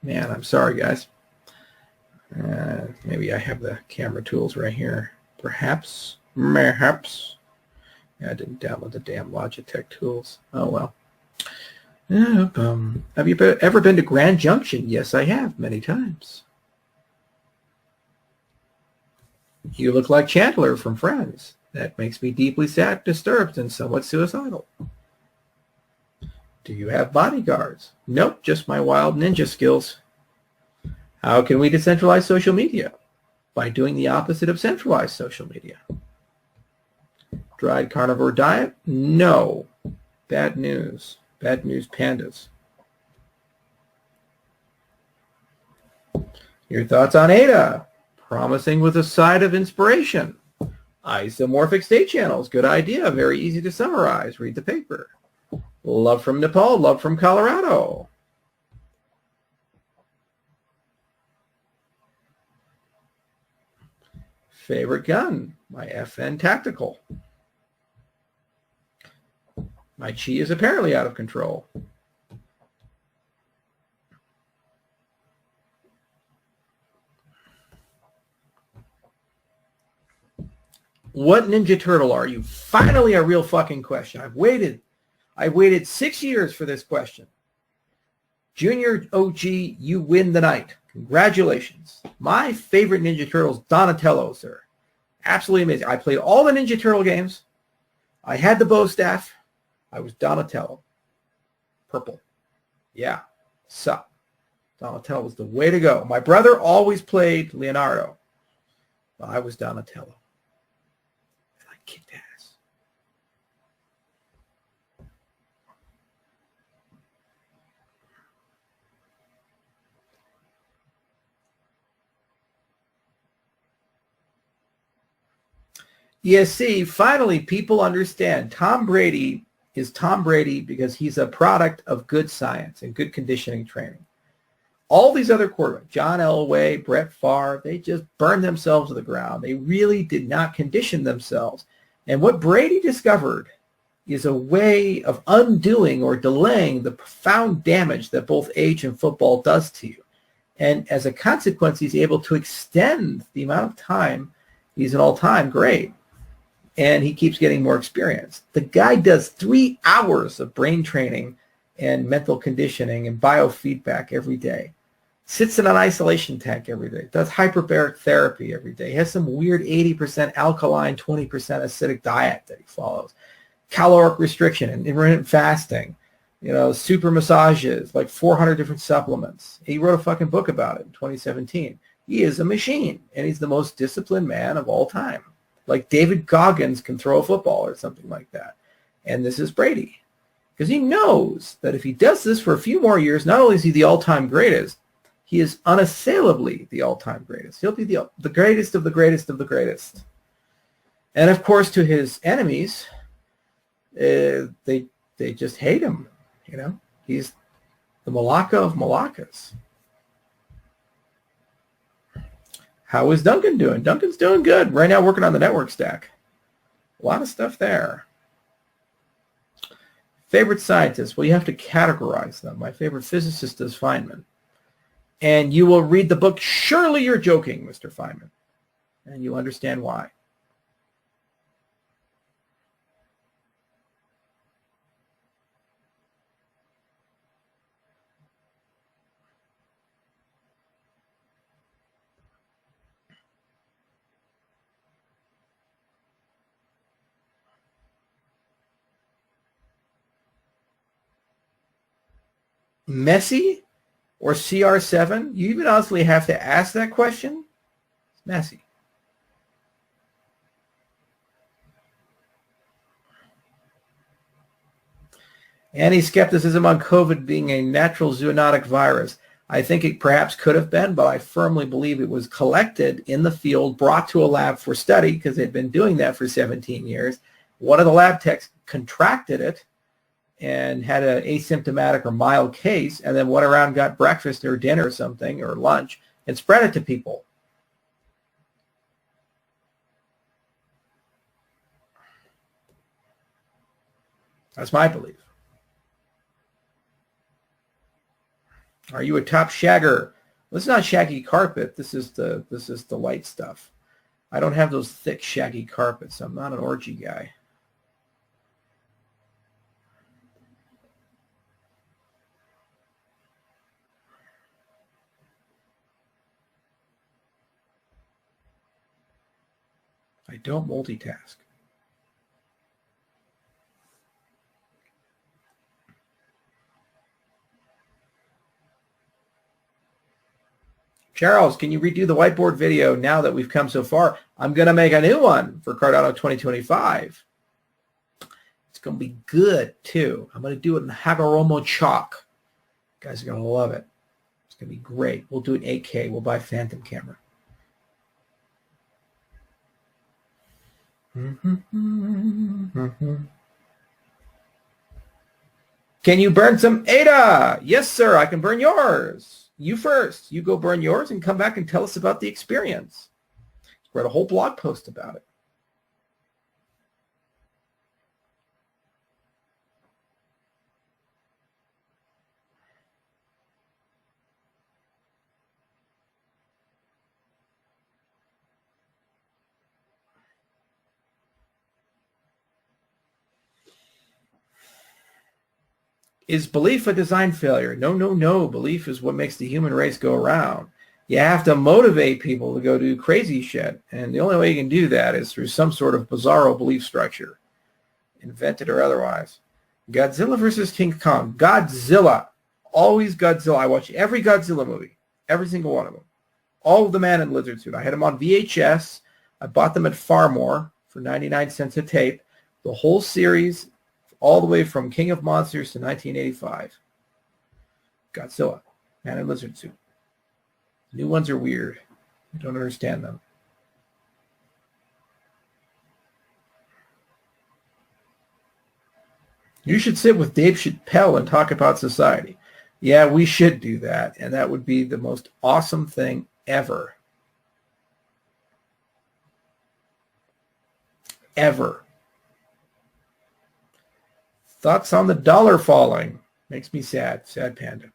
Man, I'm sorry, guys. Maybe I have the camera tools right here. Perhaps. Yeah, I didn't download the damn Logitech tools. Oh, well. Have you ever been to Grand Junction? Yes, I have, many times. You look like Chandler from Friends. That makes me deeply sad, disturbed, and somewhat suicidal. Do you have bodyguards? Nope, just my wild ninja skills. How can we decentralize social media? By doing the opposite of centralized social media. Dried carnivore diet? No. Bad news. Bad news pandas. Your thoughts on Ada? Promising with a side of inspiration. Isomorphic state channels. Good idea. Very easy to summarize. Read the paper. Love from Nepal. Love from Colorado. Favorite gun? My FN Tactical. My chi is apparently out of control. What Ninja Turtle are you? Finally a real fucking question. I've waited 6 years for this question. Junior OG, you win the night. Congratulations. My favorite Ninja Turtle is Donatello, sir. Absolutely amazing. I played all the Ninja Turtle games. I had the bow staff. I was Donatello. Purple. Yeah. So, Donatello was the way to go. My brother always played Leonardo. I was Donatello. And I kicked ass. Yeah, see, finally people understand Tom Brady is Tom Brady because he's a product of good science and good conditioning training. All these other quarterbacks, John Elway, Brett Favre, they just burned themselves to the ground. They really did not condition themselves. And what Brady discovered is a way of undoing or delaying the profound damage that both age and football does to you. And as a consequence, he's able to extend the amount of time he's an all-time great. And he keeps getting more experience. The guy does 3 hours of brain training and mental conditioning and biofeedback every day. Sits in an isolation tank every day. Does hyperbaric therapy every day. Has some weird 80% alkaline, 20% acidic diet that he follows. Caloric restriction and intermittent fasting. You know, super massages, like 400 different supplements. He wrote a fucking book about it in 2017. He is a machine, and he's the most disciplined man of all time. Like David Goggins can throw a football or something like that. And this is Brady. Because he knows that if he does this for a few more years, not only is he the all-time greatest, he is unassailably the all-time greatest. He'll be the greatest of the greatest of the greatest. And of course, to his enemies, they just hate him. You know, he's the Malacca of Malaccas. How is Duncan doing? Duncan's doing good. Right now working on the network stack. A lot of stuff there. Favorite scientist? Well, you have to categorize them. My favorite physicist is Feynman. And you will read the book, Surely You're Joking, Mr. Feynman. And you'll understand why. Messy? or CR7? You even honestly have to ask that question? It's messy. Anti-skepticism on COVID being a natural zoonotic virus. I think it perhaps could have been, but I firmly believe it was collected in the field, brought to a lab for study, because they'd been doing that for 17 years. One of the lab techs contracted it and had an asymptomatic or mild case, and then went around and got breakfast or dinner or something, or lunch, and spread it to people. That's my belief. Are you a top shagger? Well, it's not shaggy carpet. This is the light stuff. I don't have those thick shaggy carpets. I'm not an orgy guy. I don't multitask. Charles, can you redo the whiteboard video now that we've come so far? I'm going to make a new one for Cardano 2025. It's going to be good, too. I'm going to do it in Hagoromo chalk. You guys are going to love it. It's going to be great. We'll do it 8K. We'll buy a Phantom camera. Can you burn some ADA? Yes, sir. I can burn yours. You first. You go burn yours and come back and tell us about the experience. Read a whole blog post about it. Is belief a design failure? No, no, no. Belief is what makes the human race go around. You have to motivate people to go do crazy shit. And the only way you can do that is through some sort of bizarro belief structure, invented or otherwise. Godzilla versus King Kong. Godzilla. Always Godzilla. I watch every Godzilla movie. Every single one of them. All of the man in lizard suit. I had them on VHS. I bought them at Farmore for 99 cents a tape. The whole series, all the way from King of Monsters to 1985. Godzilla, man in lizard suit. The new ones are weird. I don't understand them. You should sit with Dave Chappelle and talk about society. Yeah, we should do that, and that would be the most awesome thing ever. Ever. Thoughts on the dollar falling? Makes me sad. Sad panda.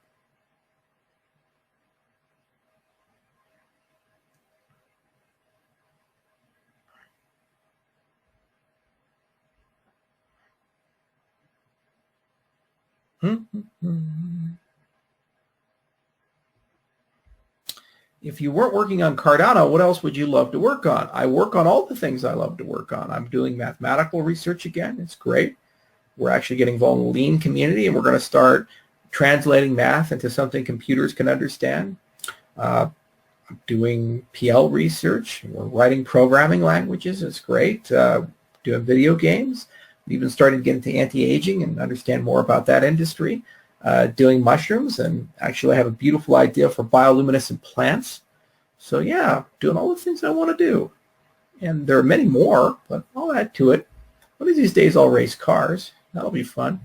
If you weren't working on Cardano, what else would you love to work on? I work on all the things I love to work on. I'm doing mathematical research again. It's great. We're actually getting involved in the lean community, and we're going to start translating math into something computers can understand. I'm doing PL research. We're writing programming languages. It's great. Doing video games. We've even started to get into anti-aging and understand more about that industry. Doing mushrooms, and actually I have a beautiful idea for bioluminescent plants. So yeah, doing all the things I want to do. And there are many more, but I'll add to it. One of these days I'll race cars. That'll be fun.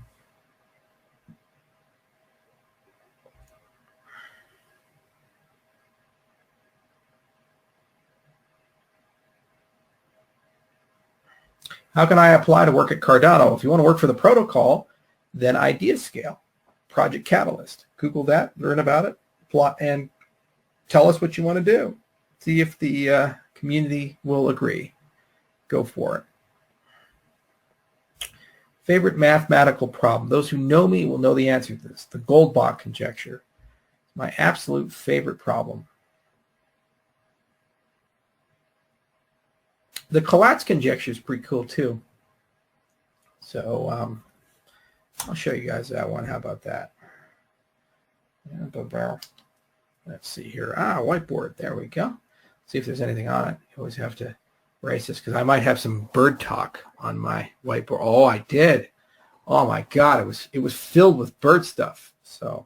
How can I apply to work at Cardano? If you want to work for the protocol, then Idea Scale, Project Catalyst. Google that, learn about it, plot, and tell us what you want to do. See if the community will agree. Go for it. Favorite mathematical problem. Those who know me will know the answer to this. The Goldbach conjecture. My absolute favorite problem. The Collatz conjecture is pretty cool too. So I'll show you guys that one. How about that? Let's see here. Whiteboard. There we go. See if there's anything on it. You always have to erase this because I might have some bird talk on my whiteboard. Oh, I did. Oh my God, it was filled with bird stuff. So,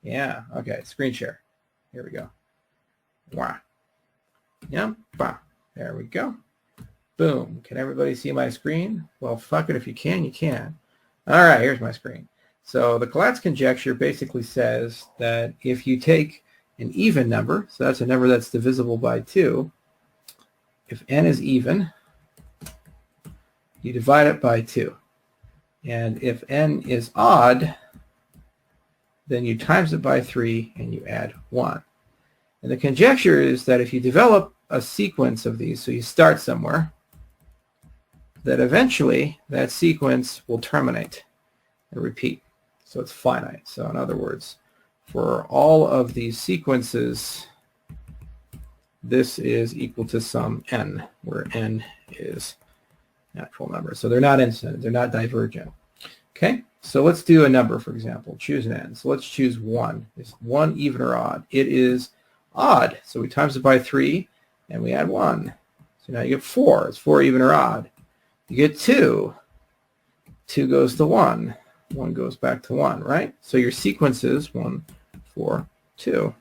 yeah. Okay, screen share. Here we go. Wow. Yeah. Bah. There we go. Boom. Can everybody see my screen? Well, fuck it. If you can, you can. All right, here's my screen. So the Collatz conjecture basically says that if you take an even number, so that's a number that's divisible by 2, if n is even, you divide it by 2. And if n is odd, then you times it by 3 and you add 1. And the conjecture is that if you develop a sequence of these, so you start somewhere, that eventually that sequence will terminate and repeat. So it's finite. So in other words, for all of these sequences, this is equal to some n, where n is natural number. So they're not infinite, they're not divergent. Okay, so let's do a number, for example. Choose an n. So let's choose 1. Is 1 even or odd? It is odd. So we times it by 3 and we add 1. So now you get 4. It's 4 even or odd. You get 2. 2 goes to 1. 1 goes back to 1, right? So your sequence is 1, 4, 2.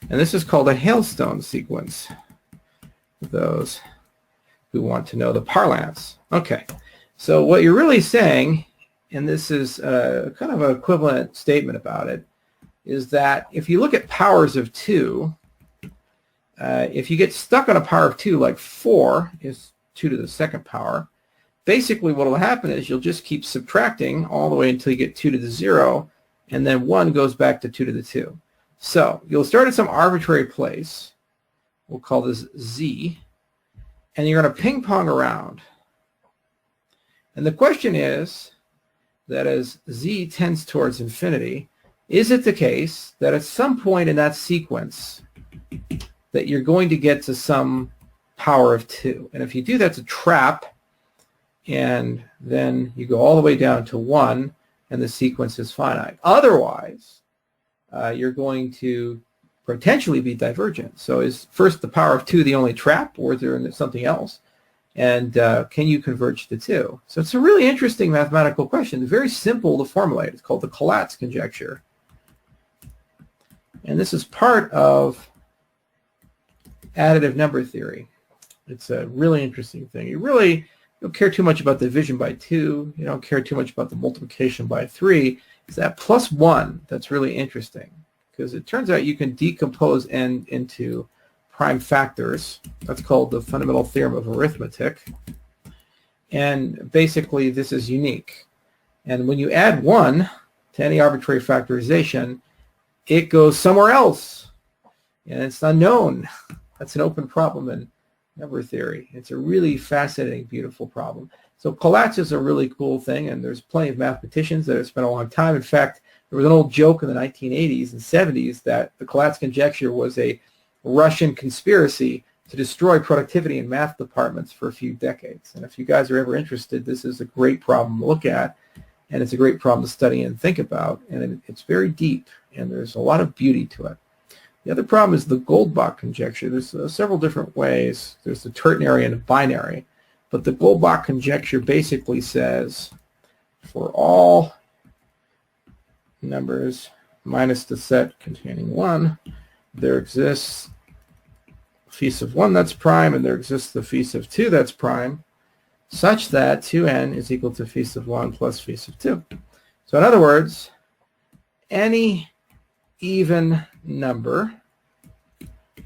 And this is called a hailstone sequence for those who want to know the parlance. Okay, so what you're really saying, and this is kind of an equivalent statement about it, is that if you look at powers of 2, if you get stuck on a power of 2, like 4 is 2 to the second power, basically what will happen is you'll just keep subtracting all the way until you get 2 to the 0, and then 1 goes back to 2 to the 2. So you'll start at some arbitrary place. We'll call this Z, and you're going to ping pong around. And the question is that as Z tends towards infinity, is it the case that at some point in that sequence that you're going to get to some power of 2? And if you do, that's a trap, and then you go all the way down to 1, and the sequence is finite. Otherwise, you're going to potentially be divergent. So is first the power of 2 the only trap, or is there something else? And can you converge to 2? So it's a really interesting mathematical question. It's very simple to formulate. It's called the Collatz conjecture. And this is part of additive number theory. It's a really interesting thing. You really don't care too much about the division by 2. You don't care too much about the multiplication by 3. It's that plus 1 that's really interesting, because it turns out you can decompose n into prime factors. That's called the fundamental theorem of arithmetic. And basically this is unique. And when you add 1 to any arbitrary factorization, it goes somewhere else. And it's unknown. That's an open problem in number theory. It's a really fascinating, beautiful problem. So Collatz is a really cool thing, and there's plenty of mathematicians that have spent a long time. In fact, there was an old joke in the 1980s and 70s that the Collatz conjecture was a Russian conspiracy to destroy productivity in math departments for a few decades. And if you guys are ever interested, this is a great problem to look at, and it's a great problem to study and think about, and it's very deep, and there's a lot of beauty to it. The other problem is the Goldbach conjecture. There's several different ways. There's the ternary and the binary. But the Goldbach conjecture basically says for all numbers minus the set containing 1, there exists a piece of 1 that's prime, and there exists the piece of 2 that's prime, such that 2n is equal to piece of 1 plus piece of 2. So in other words, any even number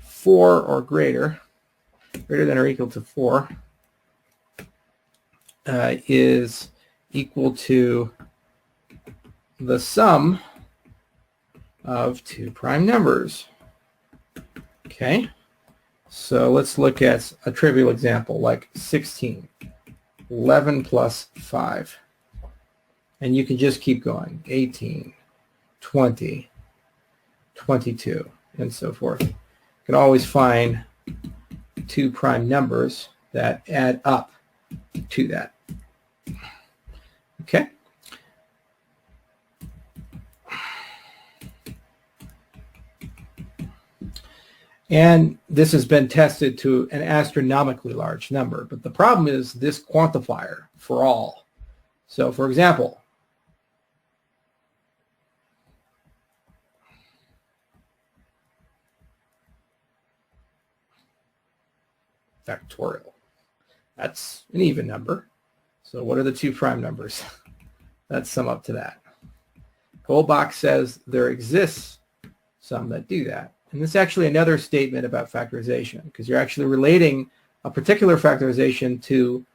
4 or greater than or equal to 4 is equal to the sum of 2 prime numbers. Okay, so let's look at a trivial example like 16, 11 plus 5, and you can just keep going, 18, 20, 22, and so forth. You can always find 2 prime numbers that add up to that. Okay. And this has been tested to an astronomically large number. But the problem is this quantifier for all. So for example, factorial. That's an even number. So what are the two prime numbers? Let's sum up to that. Goldbach says there exists some that do that. And this is actually another statement about factorization, because you're actually relating a particular factorization to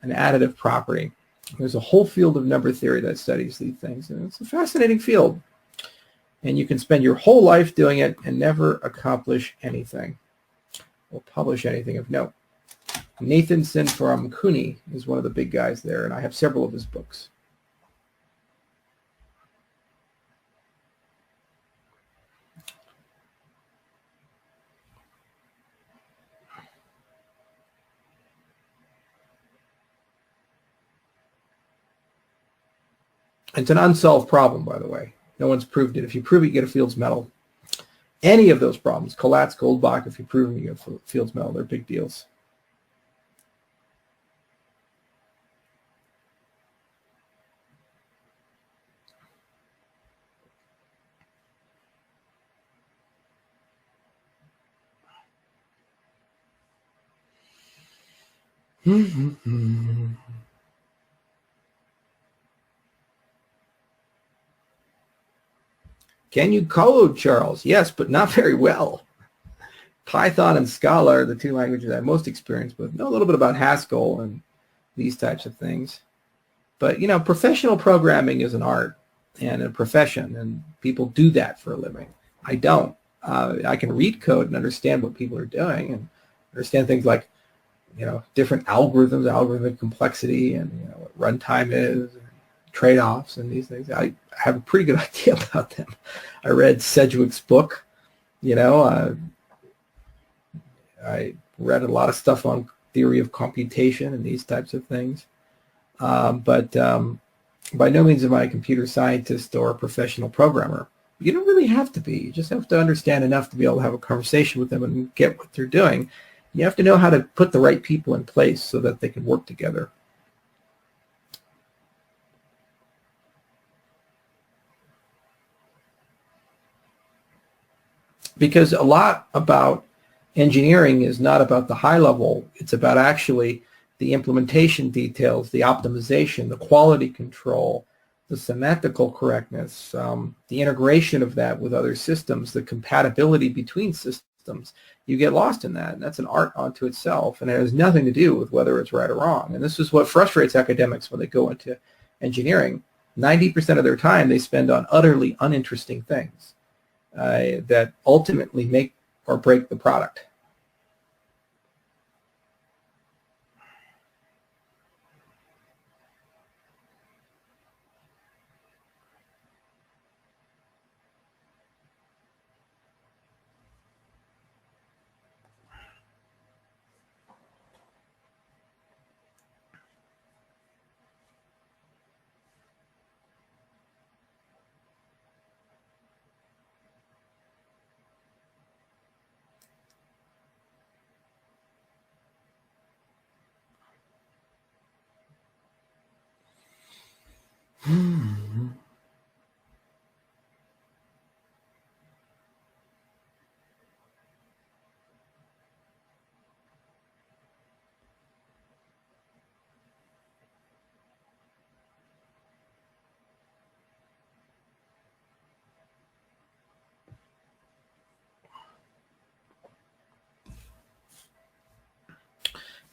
an additive property. There's a whole field of number theory that studies these things, and it's a fascinating field. And you can spend your whole life doing it and never accomplish anything or publish anything of note. Nathanson from CUNY is one of the big guys there, and I have several of his books. It's an unsolved problem, by the way. No one's proved it. If you prove it, you get a Fields Medal. Any of those problems, Collatz, Goldbach, if you prove them, you get a Fields Medal. They're big deals. Can you code, Charles? Yes, but not very well. Python and Scala are the two languages I have most experience with. Know a little bit about Haskell and these types of things. But, you know, professional programming is an art and a profession, and people do that for a living. I don't. I can read code and understand what people are doing and understand things like, you know, different algorithms, algorithmic complexity, and, you know, what runtime is, trade-offs, and these things. I have a pretty good idea about them. I read Sedgwick's book. You know, I read a lot of stuff on theory of computation and these types of things. But by no means am I a computer scientist or a professional programmer. You don't really have to be. You just have to understand enough to be able to have a conversation with them and get what they're doing. You have to know how to put the right people in place so that they can work together. Because a lot about engineering is not about the high level. It's about actually the implementation details, the optimization, the quality control, the semantical correctness, the integration of that with other systems, the compatibility between systems. You get lost in that, and that's an art unto itself, and it has nothing to do with whether it's right or wrong. And this is what frustrates academics when they go into engineering. 90% of their time they spend on utterly uninteresting things that ultimately make or break the product.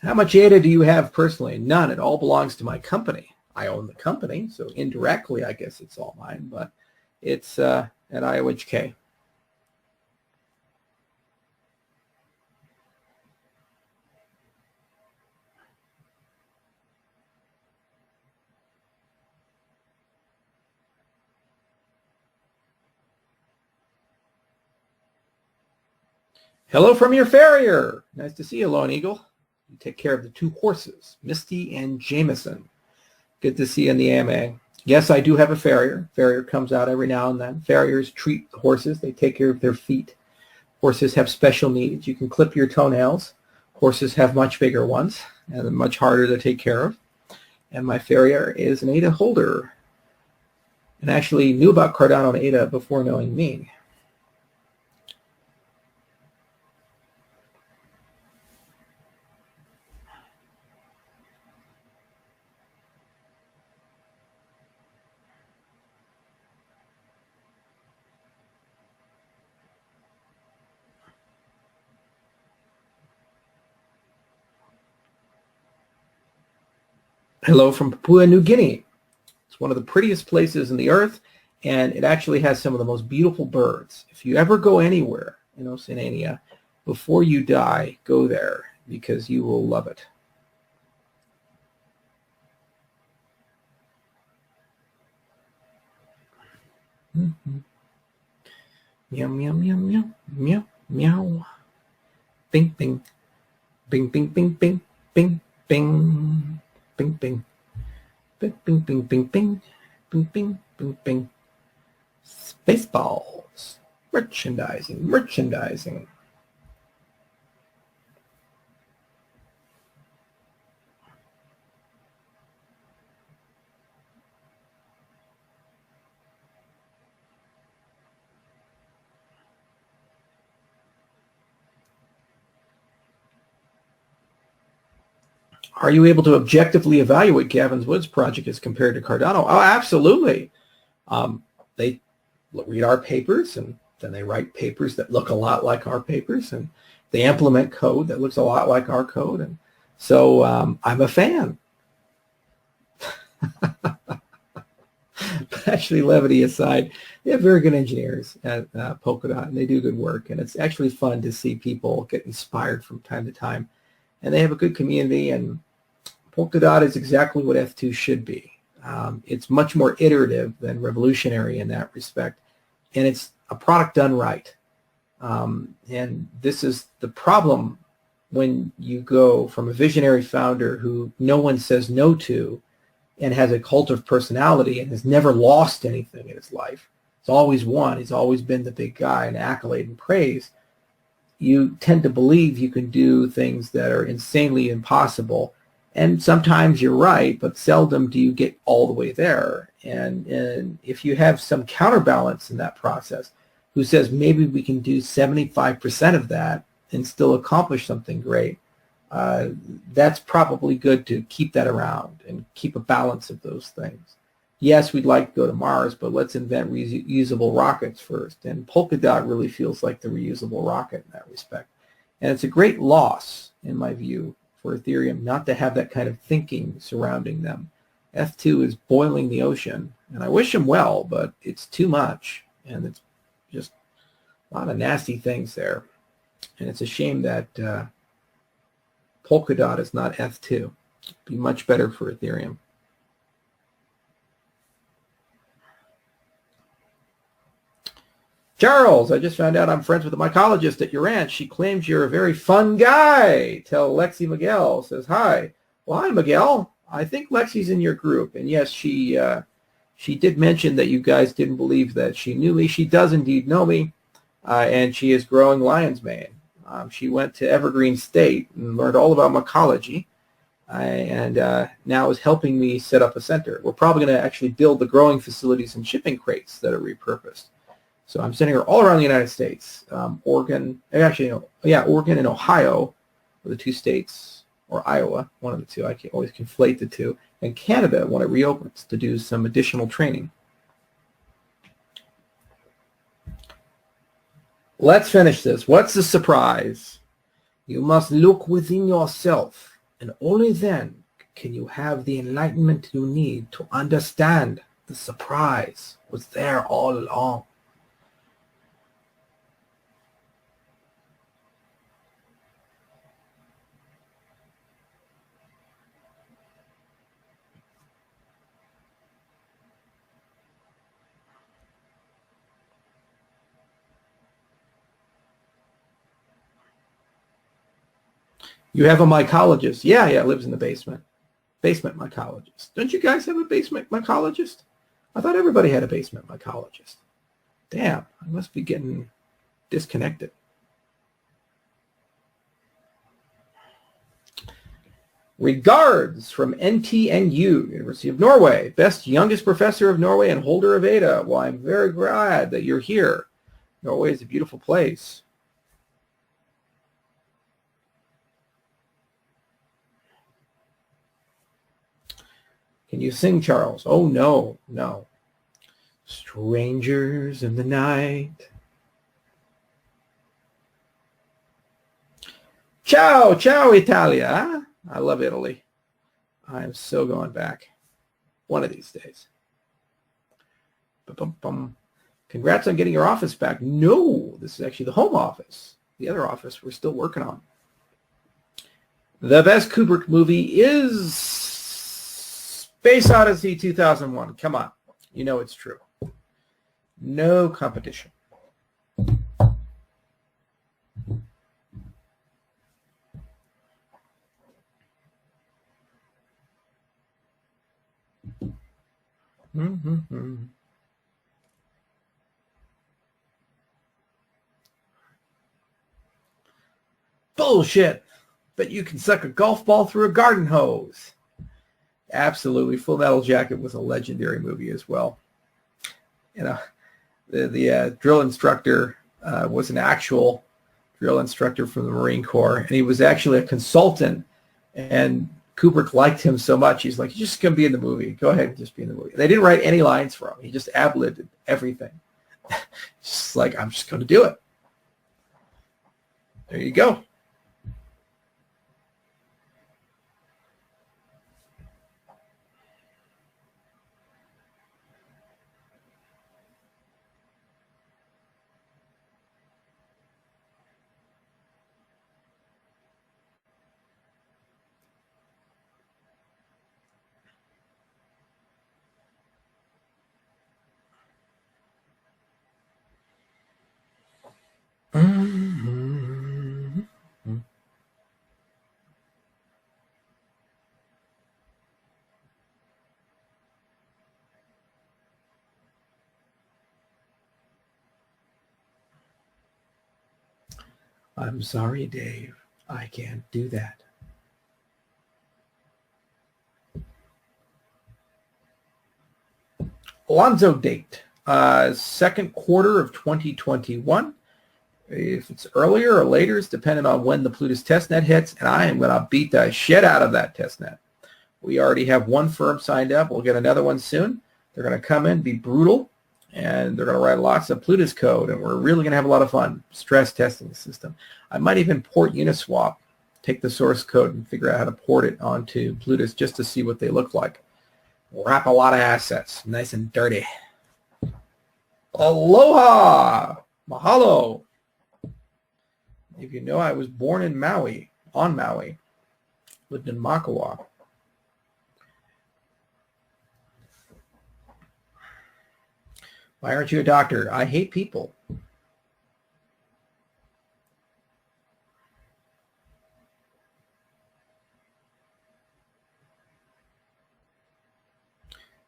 How much data do you have personally? None. It all belongs to my company. I own the company, so indirectly, I guess it's all mine, but it's at IOHK. Hello from your farrier. Nice to see you, Lone Eagle. You take care of the two horses, Misty and Jameson. Good to see you in the AMA. Yes, I do have a farrier. Farrier comes out every now and then. Farriers treat the horses. They take care of their feet. Horses have special needs. You can clip your toenails. Horses have much bigger ones and much harder to take care of. And my farrier is an ADA holder, and actually knew about Cardano and ADA before knowing me. Hello from Papua New Guinea. It's one of the prettiest places in the earth, and it actually has some of the most beautiful birds. If you ever go anywhere in Oceania, before you die, go there, because you will love it. Meow, meow, meow, meow, meow, meow. Bing, bing. Bing, bing, bing, bing, bing, bing. Bing, bing. Bing, bing, bing, bing, bing. Bing, bing, bing, bing. Spaceballs. Merchandising, merchandising. Are you able to objectively evaluate Gavin Wood's project as compared to Cardano? Oh, absolutely. They read our papers, and then they write papers that look a lot like our papers, and they implement code that looks a lot like our code. And so I'm a fan. But actually, levity aside, they have very good engineers at Polkadot, and they do good work. And it's actually fun to see people get inspired from time to time. And they have a good community, and Polkadot is exactly what F2 should be. It's much more iterative than revolutionary in that respect, and it's a product done right. And this is the problem when you go from a visionary founder who no one says no to and has a cult of personality and has never lost anything in his life. He's always won. He's always been the big guy and accolade and praise. You tend to believe you can do things that are insanely impossible. And sometimes you're right, but seldom do you get all the way there. And if you have some counterbalance in that process who says maybe we can do 75% of that and still accomplish something great, that's probably good to keep that around and keep a balance of those things. Yes, we'd like to go to Mars, but let's invent reusable rockets first. And Polkadot really feels like the reusable rocket in that respect. And it's a great loss, in my view, for Ethereum not to have that kind of thinking surrounding them. F2 is boiling the ocean, and I wish them well, but it's too much, and it's just a lot of nasty things there. And it's a shame that Polkadot is not F2. It'd be much better for Ethereum. Charles, I just found out I'm friends with a mycologist at your ranch. She claims you're a very fun guy. Tell Lexi Miguel. Says hi. Well, hi, Miguel. I think Lexi's in your group. And yes, she did mention that you guys didn't believe that she knew me. She does indeed know me, and she is growing lion's mane. She went to Evergreen State and learned all about mycology, and now is helping me set up a center. We're probably going to actually build the growing facilities and shipping crates that are repurposed. So I'm sending her all around the United States. Oregon, actually, Oregon and Ohio are the two states, or Iowa, one of the two. I can always conflate the two. And Canada, when it reopens, to do some additional training. Let's finish this. What's the surprise? You must look within yourself, and only then can you have the enlightenment you need to understand the surprise was there all along. You have a mycologist. Yeah, lives in the basement. Basement mycologist. Don't you guys have a basement mycologist? I thought everybody had a basement mycologist. Damn, I must be getting disconnected. Regards from NTNU, University of Norway, best youngest professor of Norway and holder of Ada. Well, I'm very glad that you're here. Norway is a beautiful place. Can you sing, Charles? Oh, no, no. Strangers in the night. Ciao, ciao, Italia. I love Italy. I'm so going back one of these days. Ba-bum-bum. Congrats on getting your office back. No, this is actually the home office. The other office we're still working on. The best Kubrick movie is Space Odyssey 2001. Come on. You know it's true. No competition. Mm-hmm. Bullshit. But you can suck a golf ball through a garden hose. Absolutely. Full Metal Jacket was a legendary movie as well. You know, the drill instructor was an actual drill instructor from the Marine Corps, and he was actually a consultant, and Kubrick liked him so much, he's like, you're just going to be in the movie. Go ahead and just be in the movie. They didn't write any lines for him. He just ad-libbed everything. Just like, I'm just going to do it. There you go. Mm-hmm. I'm sorry, Dave. I can't do that. Alonzo date, second quarter of 2021. If it's earlier or later, it's dependent on when the Plutus testnet hits, and I am going to beat the shit out of that testnet. We already have one firm signed up. We'll get another one soon. They're going to come in, be brutal, and they're going to write lots of Plutus code, and we're really going to have a lot of fun stress testing the system. I might even port Uniswap, take the source code and figure out how to port it onto Plutus just to see what they look like. Wrap a lot of assets, nice and dirty. Aloha! Mahalo! If you know, I was born in Maui, on Maui, lived in Makawa. Why aren't you a doctor? I hate people.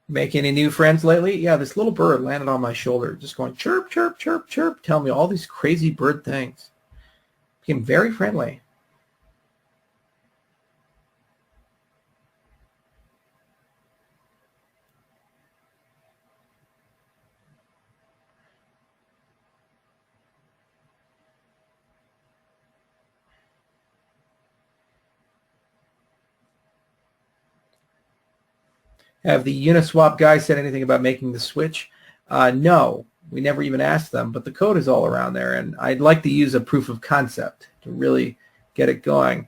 Make any new friends lately? Yeah, this little bird landed on my shoulder, just going chirp, chirp, chirp, chirp, telling me all these crazy bird things. Became very friendly. Have the Uniswap guys said anything about making the switch? No, we never even asked them, but the code is all around there, and I'd like to use a proof of concept to really get it going.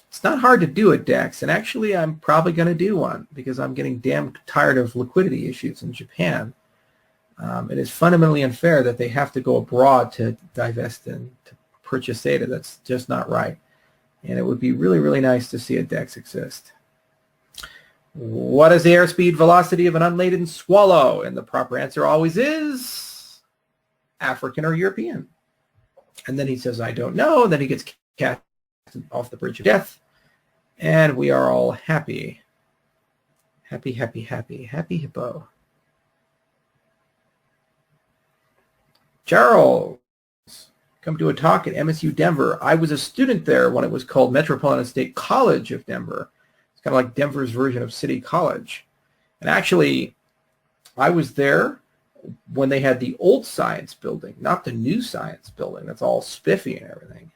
It's not hard to do it, Dex, and actually I'm probably going to do one because I'm getting damn tired of liquidity issues in Japan. It is fundamentally unfair that they have to go abroad to divest and to purchase data. That's just not right, and it would be really, really nice to see a Dex exist. What is the airspeed velocity of an unladen swallow? And the proper answer always is African or European. And then he says, I don't know. And then he gets cast off the bridge of death. And we are all happy. Happy, happy, happy, happy hippo. Charles, come to a talk at MSU Denver. I was a student there when it was called Metropolitan State College of Denver. kind of like Denver's version of City College. And actually, I was there when they had the old science building, not the new science building. That's all spiffy and everything.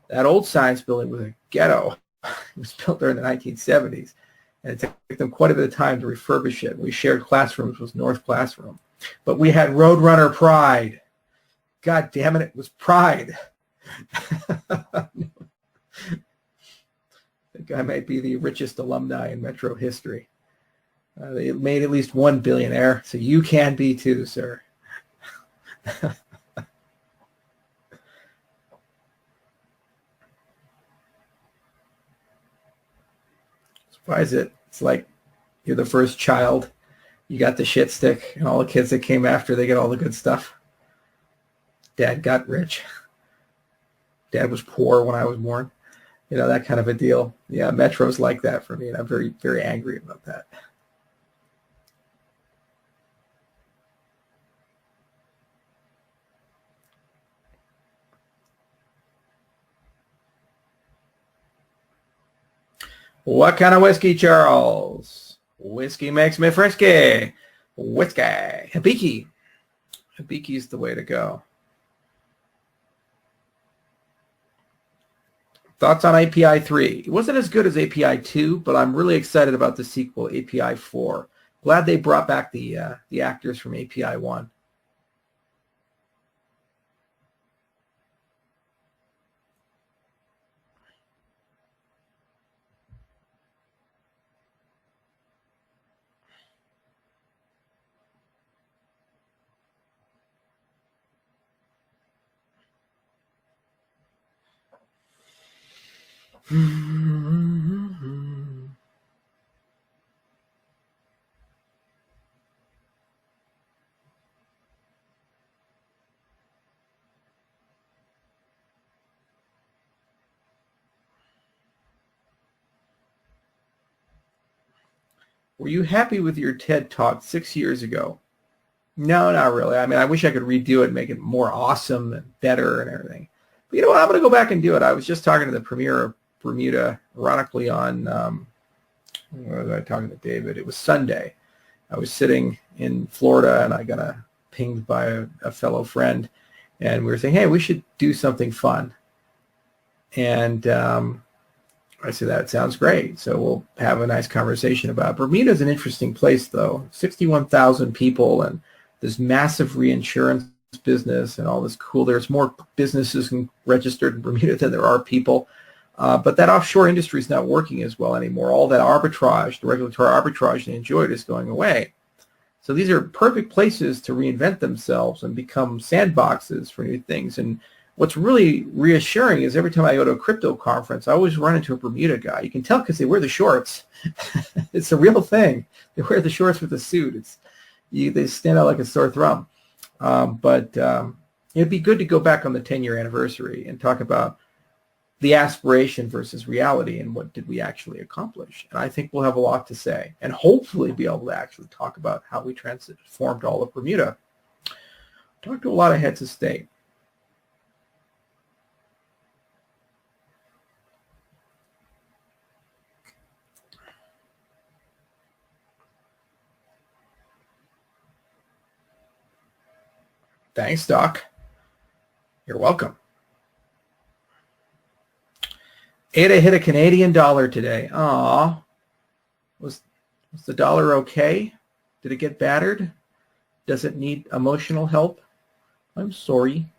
That old science building was a ghetto. It was built during the 1970s. And it took them quite a bit of time to refurbish it. We shared classrooms with North Classroom. But we had Roadrunner pride. God damn it, it was pride. The guy might be the richest alumni in Metro history. They made at least one billionaire, so you can be too, sir. Why is it? It's like you're the first child. You got the shit stick, and all the kids that came after, they get all the good stuff. Dad got rich. Dad was poor when I was born. You know, that kind of a deal. Yeah, Metro's like that for me, and I'm very, very angry about that. What kind of whiskey, Charles? Whiskey makes me frisky. Whiskey. Hibiki. Hibiki is the way to go. Thoughts on API 3? It wasn't as good as API 2, but I'm really excited about the sequel, API 4. Glad they brought back the actors from API 1. Were you happy with your TED Talk 6 years ago? No, not really. I mean, I wish I could redo it and make it more awesome and better and everything. But you know what? I'm going to go back and do it. I was just talking to the premier of Bermuda, ironically, on, what was I talking to David? It was Sunday. I was sitting in Florida, and I got pinged by a fellow friend, and we were saying, hey, we should do something fun. And I said, that sounds great. So we'll have a nice conversation about it. Bermuda's an interesting place, though. 61,000 people, and this massive reinsurance business and all this cool. There's more businesses registered in Bermuda than there are people. But that offshore industry is not working as well anymore. All that arbitrage, the regulatory arbitrage they enjoyed, is going away. So these are perfect places to reinvent themselves and become sandboxes for new things. And what's really reassuring is every time I go to a crypto conference, I always run into a Bermuda guy. You can tell because they wear the shorts. It's a real thing. They wear the shorts with the suit. They stand out like a sore thumb. But it'd be good to go back on the 10-year anniversary and talk about the aspiration versus reality and what did we actually accomplish. And I think we'll have a lot to say and hopefully be able to actually talk about how we transformed all of Bermuda. Talked to a lot of heads of state. Thanks, Doc. You're welcome. Ada hit a Canadian dollar today. Aw. Was the dollar okay? Did it get battered? Does it need emotional help? I'm sorry.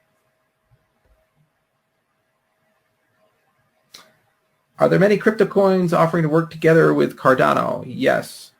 Are there many crypto coins offering to work together with Cardano? Yes.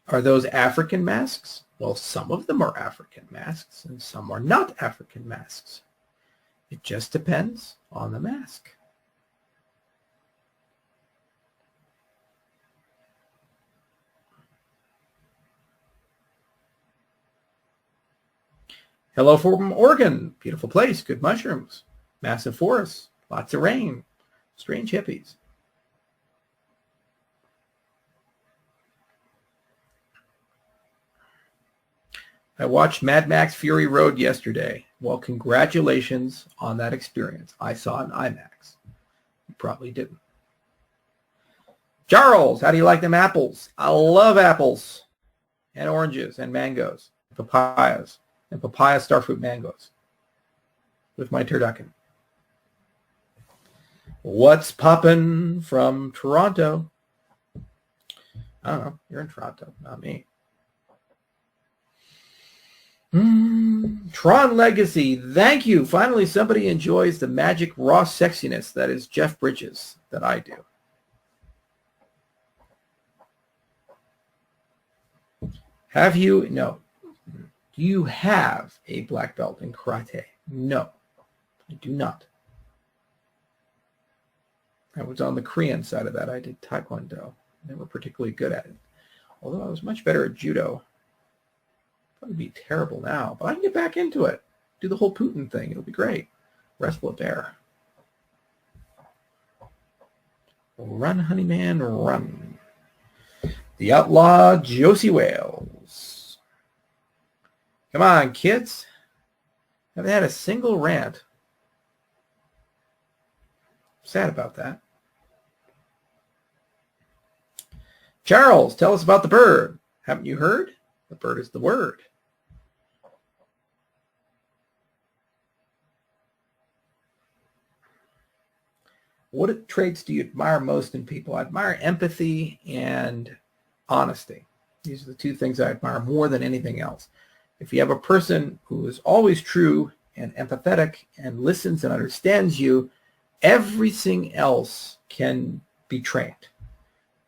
Are those African masks? Well, some of them are African masks and some are not African masks. It just depends on the mask. Hello from Oregon. Beautiful place. Good mushrooms. Massive forests. Lots of rain. Strange hippies. I watched Mad Max Fury Road yesterday. Well, congratulations on that experience. I saw an IMAX. You probably didn't. Charles, how do you like them apples? I love apples and oranges and mangoes, papayas, and papaya starfruit mangoes with my turducken. What's poppin' from Toronto? I don't know. You're in Toronto, not me. Tron Legacy, thank you. Finally, somebody enjoys the magic raw sexiness that is Jeff Bridges that I do. Have you? No. Do you have a black belt in karate? No, I do not. I was on the Korean side of that. I did Taekwondo. Never particularly good at it. Although I was much better at judo. Probably be terrible now, but I can get back into it. Do the whole Putin thing. It'll be great. Wrestle a bear. Run, honey man, run. The outlaw Josie Wales. Come on, kids. Haven't had a single rant. Sad about that. Charles, tell us about the bird. Haven't you heard? The bird is the word. What traits do you admire most in people? I admire empathy and honesty. These are the two things I admire more than anything else. If you have a person who is always true and empathetic and listens and understands you, everything else can be trained.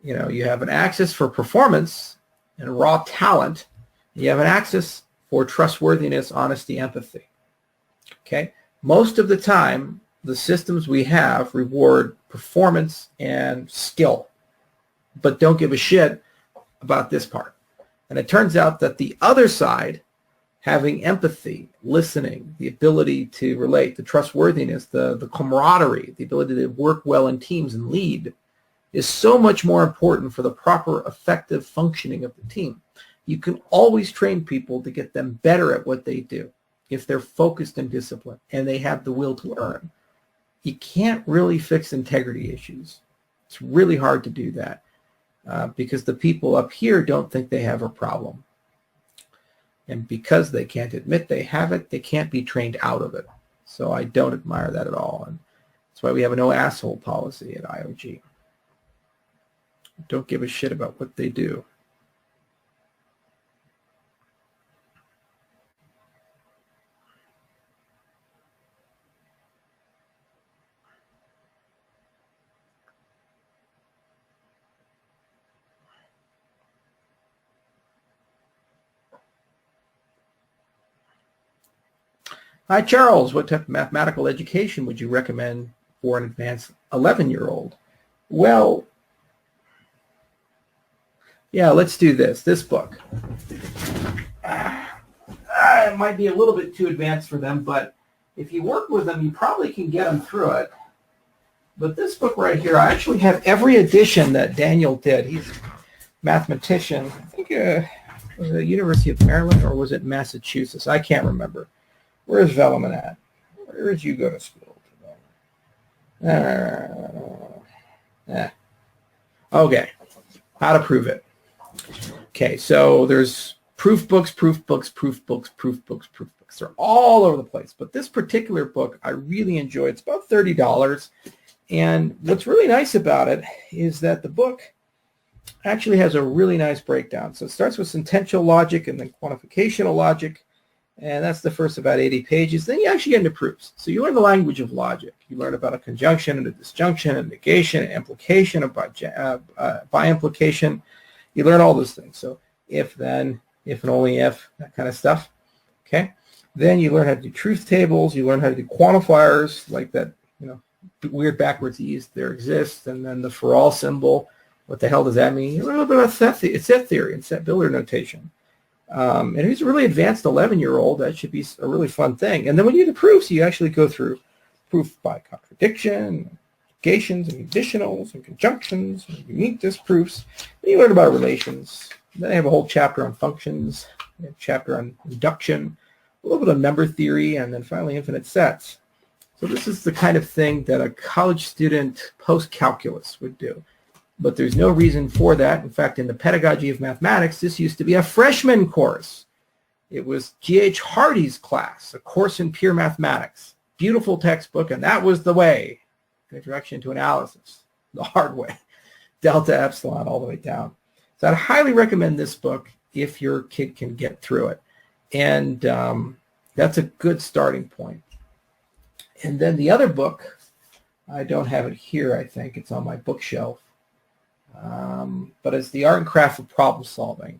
You know, you have an axis for performance and raw talent. You have an axis for trustworthiness, honesty, empathy. Okay? Most of the time, the systems we have reward performance and skill, but don't give a shit about this part. And it turns out that the other side, having empathy, listening, the ability to relate, the trustworthiness, the camaraderie, the ability to work well in teams and lead, is so much more important for the proper effective functioning of the team. You can always train people to get them better at what they do if they're focused and disciplined and they have the will to learn. You can't really fix integrity issues. It's really hard to do that because the people up here don't think they have a problem. And because they can't admit they have it, they can't be trained out of it. So I don't admire that at all. And that's why we have a no asshole policy at IOG. Don't give a shit about what they do. Hi, Charles. What type of mathematical education would you recommend for an advanced 11-year-old? Well, yeah, let's do this. This book. It might be a little bit too advanced for them, but if you work with them, you probably can get them through it. But this book right here, I actually have every edition that Daniel did. He's a mathematician. I think was it University of Maryland or was it Massachusetts? I can't remember. Where's Velleman at? Where did you go to school? Okay. How to prove it. Okay, so there's proof books. They're all over the place. But this particular book I really enjoy. It's about $30. And what's really nice about it is that the book actually has a really nice breakdown. So it starts with sentential logic and then quantificational logic. And that's the first about 80 pages. Then you actually get into proofs. So you learn the language of logic. You learn about a conjunction and a disjunction and negation and implication, by implication. You learn all those things. So if, then, if and only if, that kind of stuff. Okay. Then you learn how to do truth tables. You learn how to do quantifiers like that, weird backwards e's there exists. And then the for all symbol. What the hell does that mean? You learn a little bit about set theory and set builder notation. And if he's a really advanced 11-year-old, that should be a really fun thing. And then when you do the proofs, you actually go through proof by contradiction, negations and conditionals and conjunctions and unique disproofs. Then you learn about relations. Then they have a whole chapter on functions, a chapter on induction, a little bit of number theory, and then finally infinite sets. So this is the kind of thing that a college student post-calculus would do. But there's no reason for that. In fact, in the pedagogy of mathematics, this used to be a freshman course. It was G.H. Hardy's class, a course in pure mathematics. Beautiful textbook, and that was the way. Introduction to analysis, the hard way. Delta epsilon all the way down. So I'd highly recommend this book if your kid can get through it. And that's a good starting point. And then the other book, I don't have it here, I think. It's on my bookshelf. But it's The Art and Craft of Problem Solving.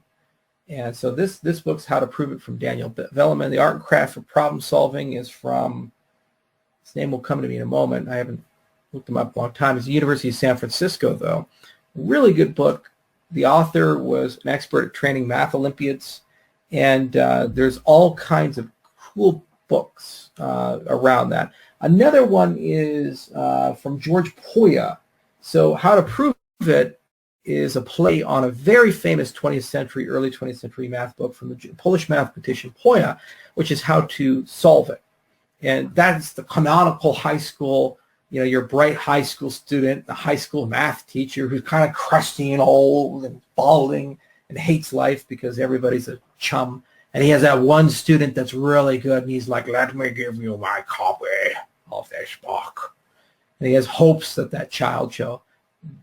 And so this book's How to Prove It from Daniel Velleman. The Art and Craft of Problem Solving is from, his name will come to me in a moment. I haven't looked him up a long time. It's the University of San Francisco, though. Really good book. The author was an expert at training math Olympiads. And there's all kinds of cool books around that. Another one is from George Poya. So How to Prove It is a play on a very famous 20th century, early 20th century math book from the Polish mathematician Poya, which is How to Solve It. And that's the canonical high school, your bright high school student, the high school math teacher who's kind of crusty and old and balding and hates life because everybody's a chum. And he has that one student that's really good, and he's like, let me give you my copy of this book. And he has hopes that that child shall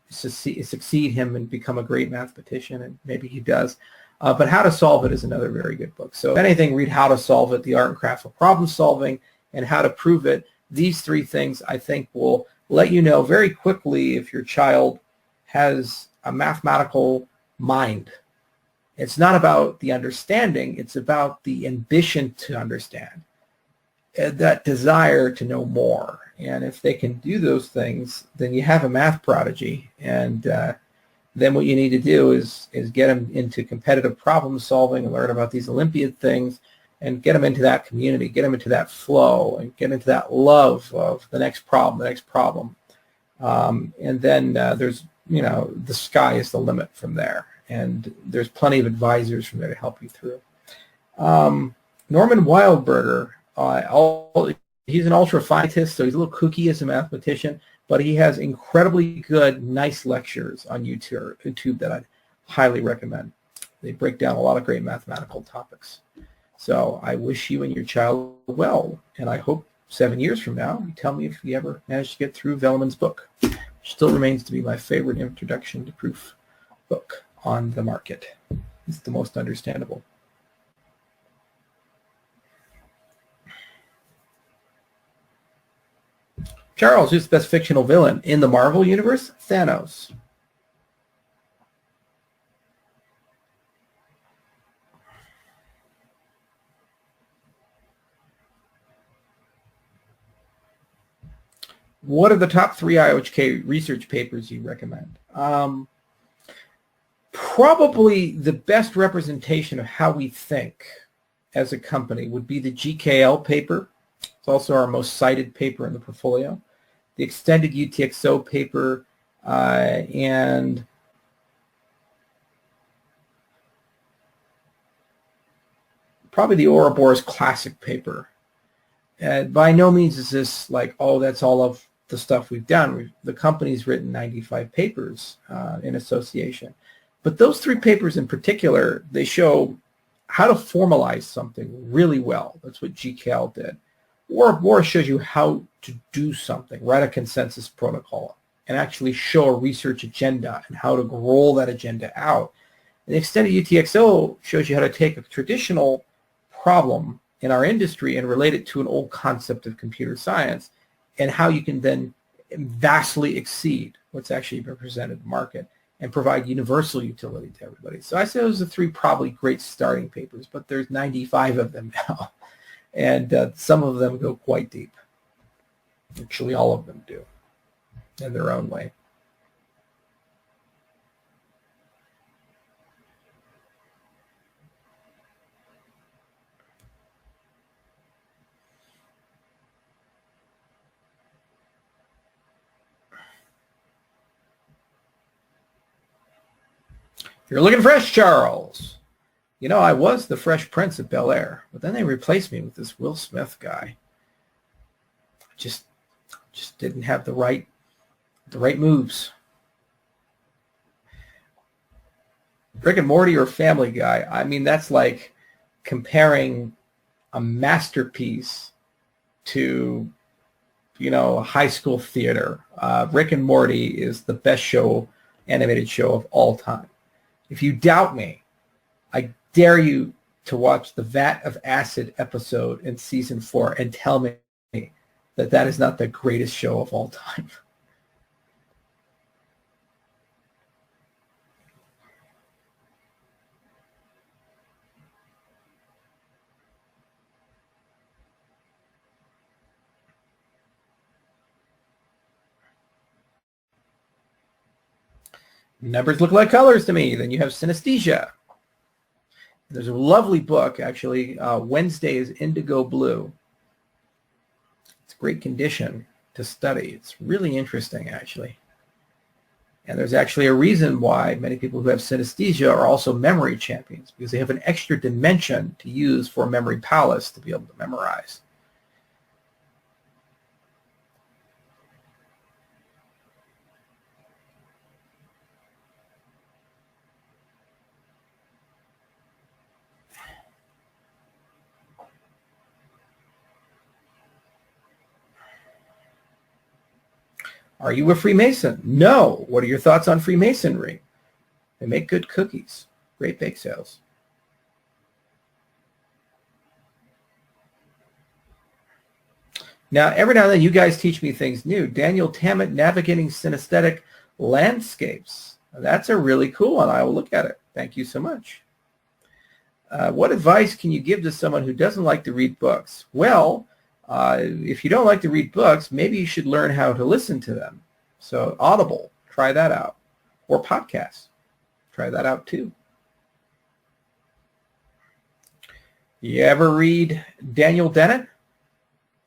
succeed him and become a great mathematician, and maybe he does. But How to Solve It is another very good book. So if anything, read How to Solve It, The Art and Craft of Problem Solving, and How to Prove It. These three things, I think, will let you know very quickly if your child has a mathematical mind. It's not about the understanding, it's about the ambition to understand, that desire to know more. And if they can do those things, then you have a math prodigy. And then what you need to do is get them into competitive problem solving and learn about these Olympiad things and get them into that community, get them into that flow, and get into that love of the next problem. And then there's, the sky is the limit from there. And there's plenty of advisors from there to help you through. Norman Wildberger, he's an ultra scientist, so he's a little kooky as a mathematician, but he has incredibly good, nice lectures on YouTube that I'd highly recommend. They break down a lot of great mathematical topics. So I wish you and your child well, and I hope 7 years from now you tell me if you ever managed to get through Velleman's book, which still remains to be my favorite introduction to proof book on the market. It's the most understandable. Charles, who's the best fictional villain in the Marvel Universe? Thanos. What are the top 3 IOHK research papers you recommend? Probably the best representation of how we think as a company would be the GKL paper. It's also our most cited paper in the portfolio. The extended UTXO paper, and probably the Ouroboros classic paper. By no means is this like, oh, that's all of the stuff we've done. The company's written 95 papers in association. But those 3 papers in particular, they show how to formalize something really well. That's what GKL did. Ouroboros shows you how to do something, write a consensus protocol, and actually show a research agenda and how to roll that agenda out. And the extended UTXO shows you how to take a traditional problem in our industry and relate it to an old concept of computer science, and how you can then vastly exceed what's actually been presented in the market and provide universal utility to everybody. So I say those are 3 probably great starting papers, but there's 95 of them now. And some of them go quite deep. Actually, all of them do in their own way. You're looking fresh, Charles. You know, I was the Fresh Prince of Bel-Air, but then they replaced me with this Will Smith guy. Just didn't have the right moves. Rick and Morty or Family Guy. I mean, that's like comparing a masterpiece to, you know, high school theater. Rick and Morty is the best animated show of all time. If you doubt me, I dare you to watch the Vat of Acid episode in season 4 and tell me that is not the greatest show of all time. Numbers look like colors to me. Then you have synesthesia. There's a lovely book, actually. Wednesday is Indigo Blue. It's great condition to study. It's really interesting, actually. And there's actually a reason why many people who have synesthesia are also memory champions, because they have an extra dimension to use for a memory palace to be able to memorize. Are you a Freemason? No. What are your thoughts on Freemasonry? They make good cookies. Great bake sales. Now, every now and then you guys teach me things new. Daniel Tammet, Navigating Synesthetic Landscapes. That's a really cool one. I will look at it. Thank you so much. What advice can you give to someone who doesn't like to read books? Well, if you don't like to read books, maybe you should learn how to listen to them. So Audible, try that out. Or podcasts, try that out too. You ever read Daniel Dennett?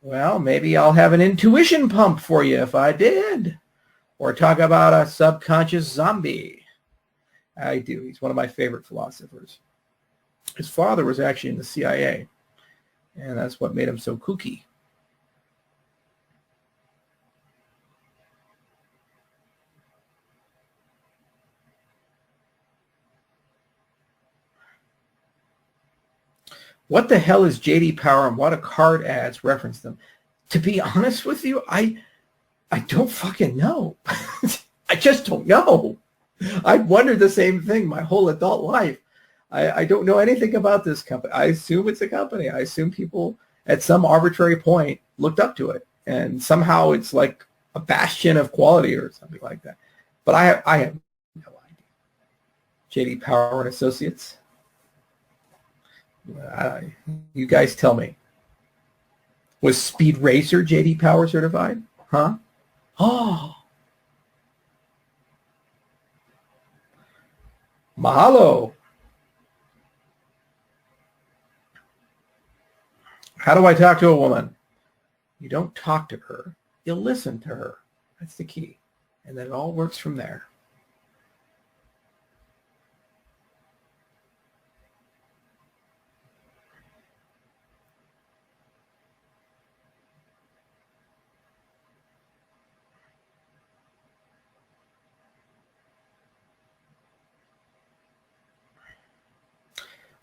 Well, maybe I'll have an intuition pump for you if I did. Or talk about a subconscious zombie. I do. He's one of my favorite philosophers. His father was actually in the CIA, and that's what made him so kooky. What the hell is JD Power and what do card ads reference them? To be honest with you, I don't fucking know. I just don't know. I've wondered the same thing my whole adult life. I don't know anything about this company. I assume it's a company. I assume people at some arbitrary point looked up to it, and somehow it's like a bastion of quality or something like that. But I have no idea. JD Power and Associates. You guys tell me. Was Speed Racer JD Power certified? Huh? Oh. Mahalo. How do I talk to a woman? You don't talk to her. You listen to her. That's the key. And then it all works from there.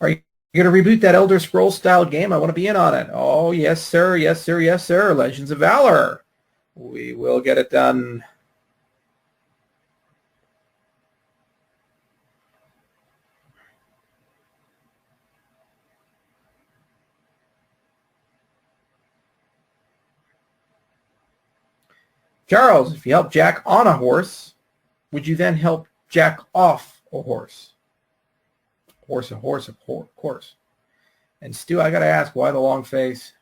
Are you going to reboot that Elder Scrolls style game? I want to be in on it. Oh, yes, sir. Yes, sir. Yes, sir. Legends of Valor. We will get it done. Charles, if you help Jack on a horse, would you then help Jack off a horse? Horse, a horse, of course. And Stu, I got to ask, why the long face?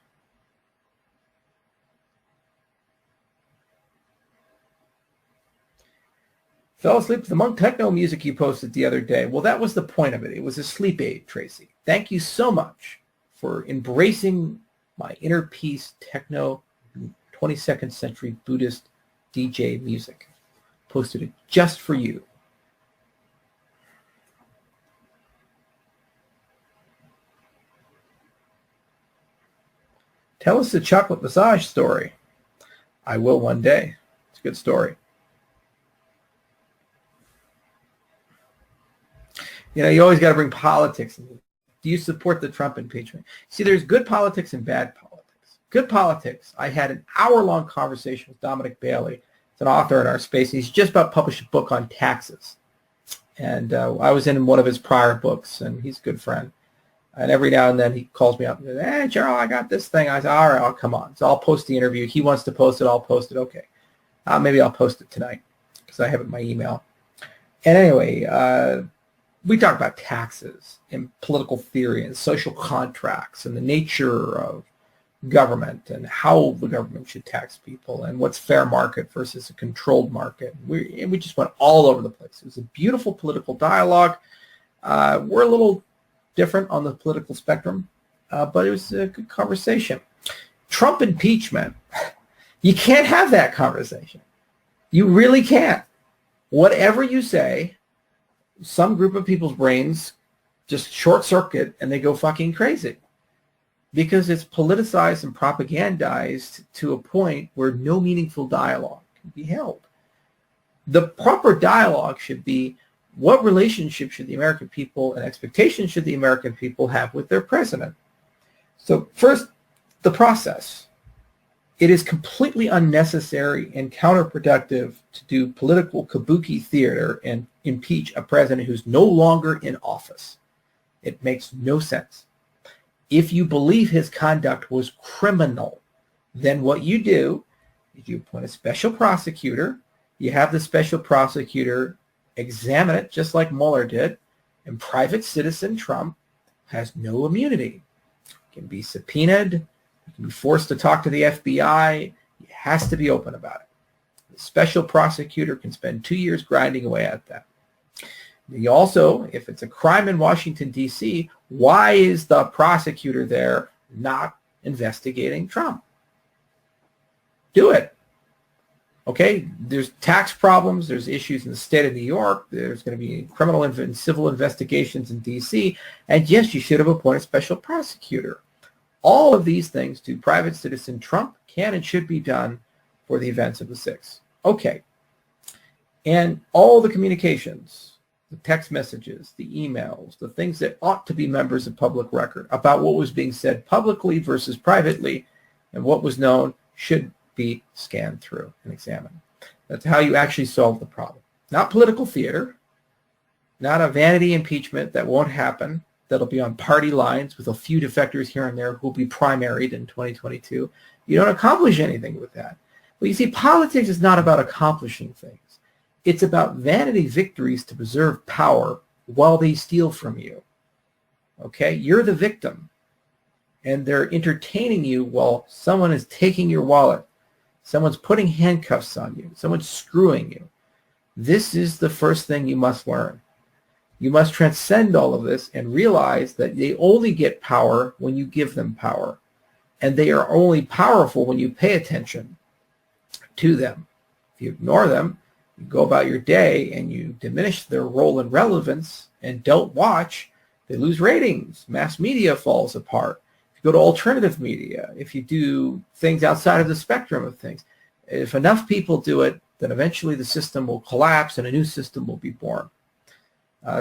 Fell asleep to the monk techno music you posted the other day. Well, that was the point of it. It was a sleep aid, Tracy. Thank you so much for embracing my inner peace techno 22nd century Buddhist DJ music. Posted it just for you. Tell us the chocolate massage story. I will one day. It's a good story. You know, you always got to bring politics. Do you support the Trump impeachment? See, there's good politics and bad politics. Good politics. I had an hour-long conversation with Dominic Bailey. He's an author in our space. He's just about published a book on taxes. And I was in one of his prior books, and he's a good friend. And every now and then he calls me up and says, hey, Gerald, I got this thing. I said, all right, I'll come on. So I'll post the interview. He wants to post it. I'll post it. Okay. Maybe I'll post it tonight because I have it in my email. And anyway, we talk about taxes and political theory and social contracts and the nature of government and how the government should tax people and what's fair market versus a controlled market. We just went all over the place. It was a beautiful political dialogue. We're a little different on the political spectrum, but it was a good conversation. Trump impeachment, you can't have that conversation. You really can't. Whatever you say, some group of people's brains just short circuit and they go fucking crazy because it's politicized and propagandized to a point where no meaningful dialogue can be held. The proper dialogue should be, what relationship should the American people and expectations should the American people have with their president? So first, the process. It is completely unnecessary and counterproductive to do political kabuki theater and impeach a president who's no longer in office. It makes no sense. If you believe his conduct was criminal, then what you do is you appoint a special prosecutor. You have the special prosecutor examine it just like Mueller did, and private citizen Trump has no immunity. He can be subpoenaed. He can be forced to talk to the FBI. He has to be open about it. The special prosecutor can spend 2 years grinding away at that. You also, if it's a crime in Washington, D.C., why is the prosecutor there not investigating Trump? Do it. Okay, there's tax problems, there's issues in the state of New York, there's going to be criminal and civil investigations in D.C., and yes, you should have appointed a special prosecutor. All of these things to private citizen Trump can and should be done for the events of the 6th. Okay, and all the communications, the text messages, the emails, the things that ought to be members of public record about what was being said publicly versus privately and what was known should be scanned through and examined. That's how you actually solve the problem. Not political theater, not a vanity impeachment that won't happen, that'll be on party lines with a few defectors here and there who will be primaried in 2022. You don't accomplish anything with that. Well, you see, politics is not about accomplishing things. It's about vanity victories to preserve power while they steal from you. Okay? You're the victim, and they're entertaining you while someone is taking your wallet. Someone's putting handcuffs on you. Someone's screwing you. This is the first thing you must learn. You must transcend all of this and realize that they only get power when you give them power. And they are only powerful when you pay attention to them. If you ignore them, you go about your day and you diminish their role and relevance and don't watch, they lose ratings. Mass media falls apart. If you go to alternative media, if you do things outside of the spectrum of things, if enough people do it, then eventually the system will collapse and a new system will be born.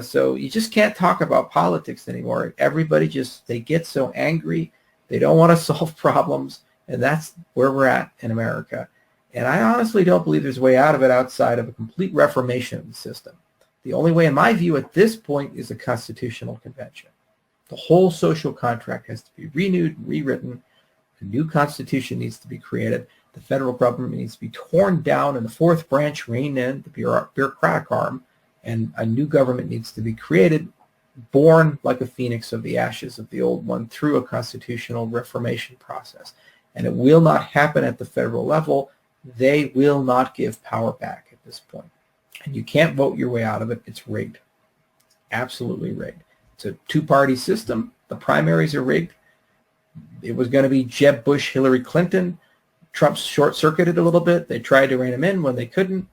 So you just can't talk about politics anymore. Everybody they get so angry. They don't want to solve problems. And that's where we're at in America. And I honestly don't believe there's a way out of it outside of a complete reformation of the system. The only way, in my view, at this point is a constitutional convention. The whole social contract has to be renewed, rewritten. A new constitution needs to be created. The federal government needs to be torn down and the fourth branch reined in, the bureaucratic arm, and a new government needs to be created, born like a phoenix of the ashes of the old one through a constitutional reformation process. And it will not happen at the federal level. They will not give power back at this point. And you can't vote your way out of it. It's rigged. Absolutely rigged. It's a two-party system. The primaries are rigged. It was going to be Jeb Bush, Hillary Clinton. Trump short-circuited a little bit. They tried to rein him in. When they couldn't,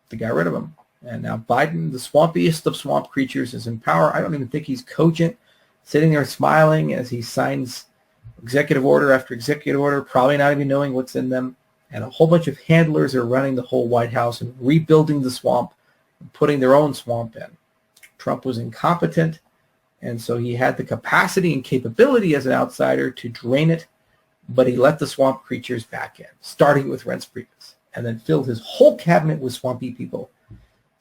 they got rid of him. And now Biden, the swampiest of swamp creatures, is in power. I don't even think he's cogent, sitting there smiling as he signs executive order after executive order, probably not even knowing what's in them. And a whole bunch of handlers are running the whole White House and rebuilding the swamp and putting their own swamp in. Trump was incompetent, and so he had the capacity and capability as an outsider to drain it, but he let the swamp creatures back in, starting with Reince Priebus, and then filled his whole cabinet with swampy people.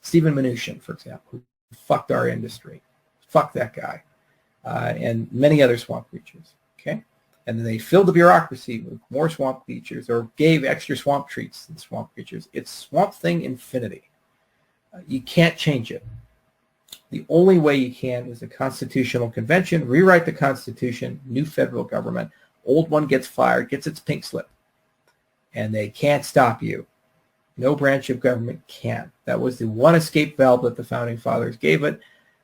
Stephen Mnuchin, for example, who fucked our industry. Fuck that guy. And many other swamp creatures. Okay? And then they filled the bureaucracy with more swamp creatures or gave extra swamp treats to the swamp creatures. It's Swamp Thing infinity. You can't change it. The only way you can is a constitutional convention, rewrite the Constitution, new federal government, old one gets fired, gets its pink slip. And they can't stop you. No branch of government can. That was the one escape valve that the Founding Fathers gave it,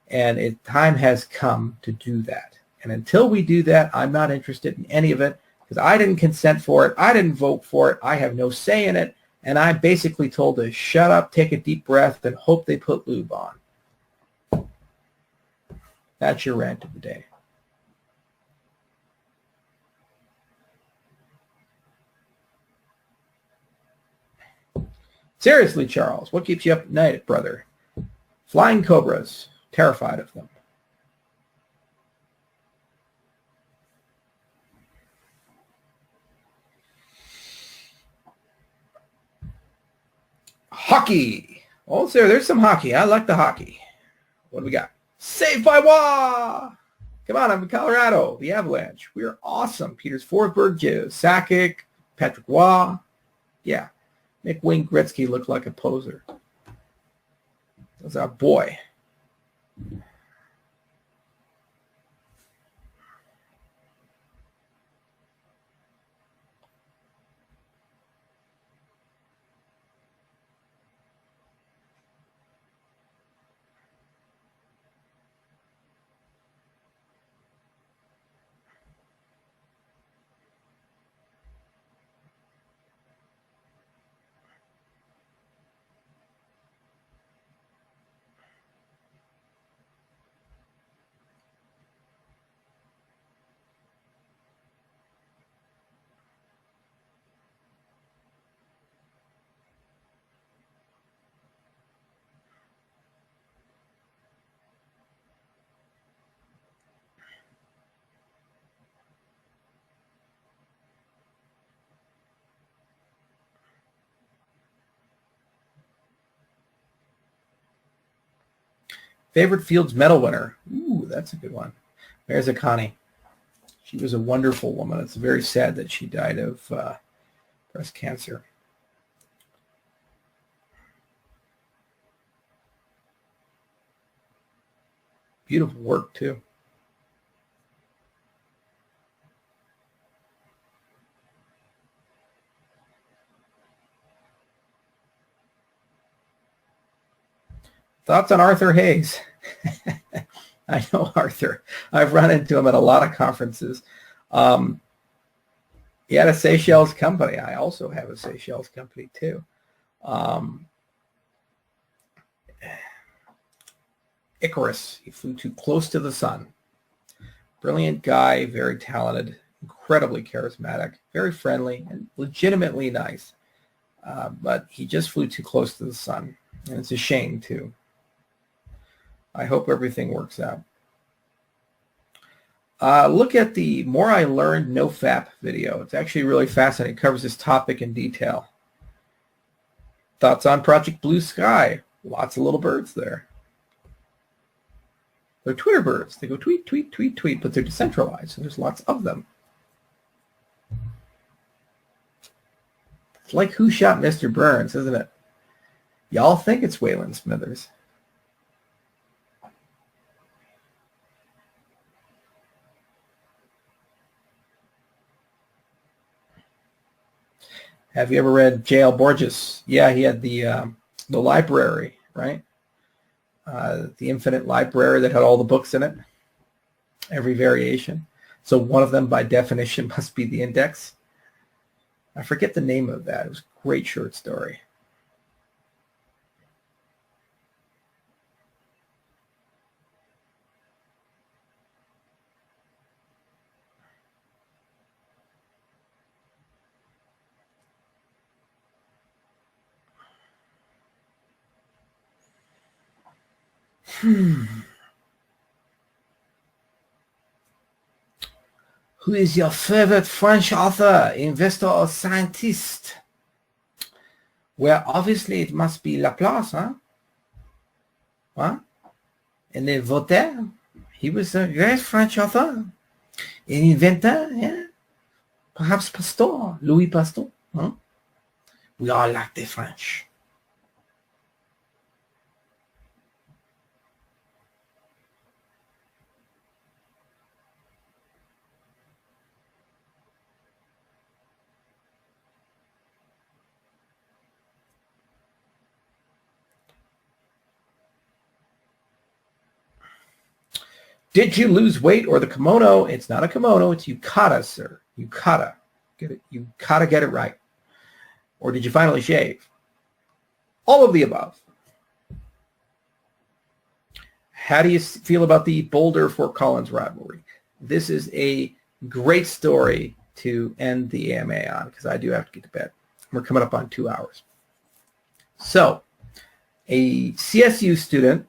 and time has come to do that. And until we do that, I'm not interested in any of it because I didn't consent for it. I didn't vote for it. I have no say in it. And I'm basically told to shut up, take a deep breath, and hope they put lube on. That's your rant of the day. Seriously, Charles, what keeps you up at night, brother? Flying cobras. Terrified of them. Hockey. Oh, sir, there's some hockey. I like the hockey. What do we got? Saved by Wah! Come on, I'm in Colorado. The Avalanche. We're awesome. Peters Forsberg, Joe Sakic, Patrick Waugh. Yeah. Make Wayne Gretzky look like a poser. That's our boy. Favorite Fields Medal winner. Ooh, that's a good one. There's a Connie. She was a wonderful woman. It's very sad that she died of breast cancer. Beautiful work, too. Thoughts on Arthur Hayes? I know Arthur. I've run into him at a lot of conferences. He had a Seychelles company. I also have a Seychelles company too. Icarus. He flew too close to the sun. Brilliant guy, very talented, incredibly charismatic, very friendly, and legitimately nice. But he just flew too close to the sun. And it's a shame too. I hope everything works out. Look at the More I Learned No Fap video. It's actually really fascinating. It covers this topic in detail. Thoughts on Project Blue Sky? Lots of little birds there. They're Twitter birds. They go tweet, tweet, tweet, tweet, but they're decentralized, so there's lots of them. It's like Who Shot Mr. Burns, isn't it? Y'all think it's Waylon Smithers. Have you ever read J.L. Borges? Yeah, he had the library, right? The infinite library that had all the books in it, every variation. So one of them, by definition, must be the index. I forget the name of that. It was a great short story. Who is your favorite French author, investor, or scientist? Well, obviously it must be Laplace, huh? Huh? And then Voltaire, he was a great French author, an inventor, yeah. Perhaps Pasteur, Louis Pasteur, huh? We all like the French. Did you lose weight or the kimono? It's not a kimono, it's yukata, sir. Yukata. Get it? You gotta get it right. Or did you finally shave? All of the above. How do you feel about the Boulder-Fort Collins rivalry? This is a great story to end the AMA on because I do have to get to bed. We're coming up on 2 hours. So, a CSU student,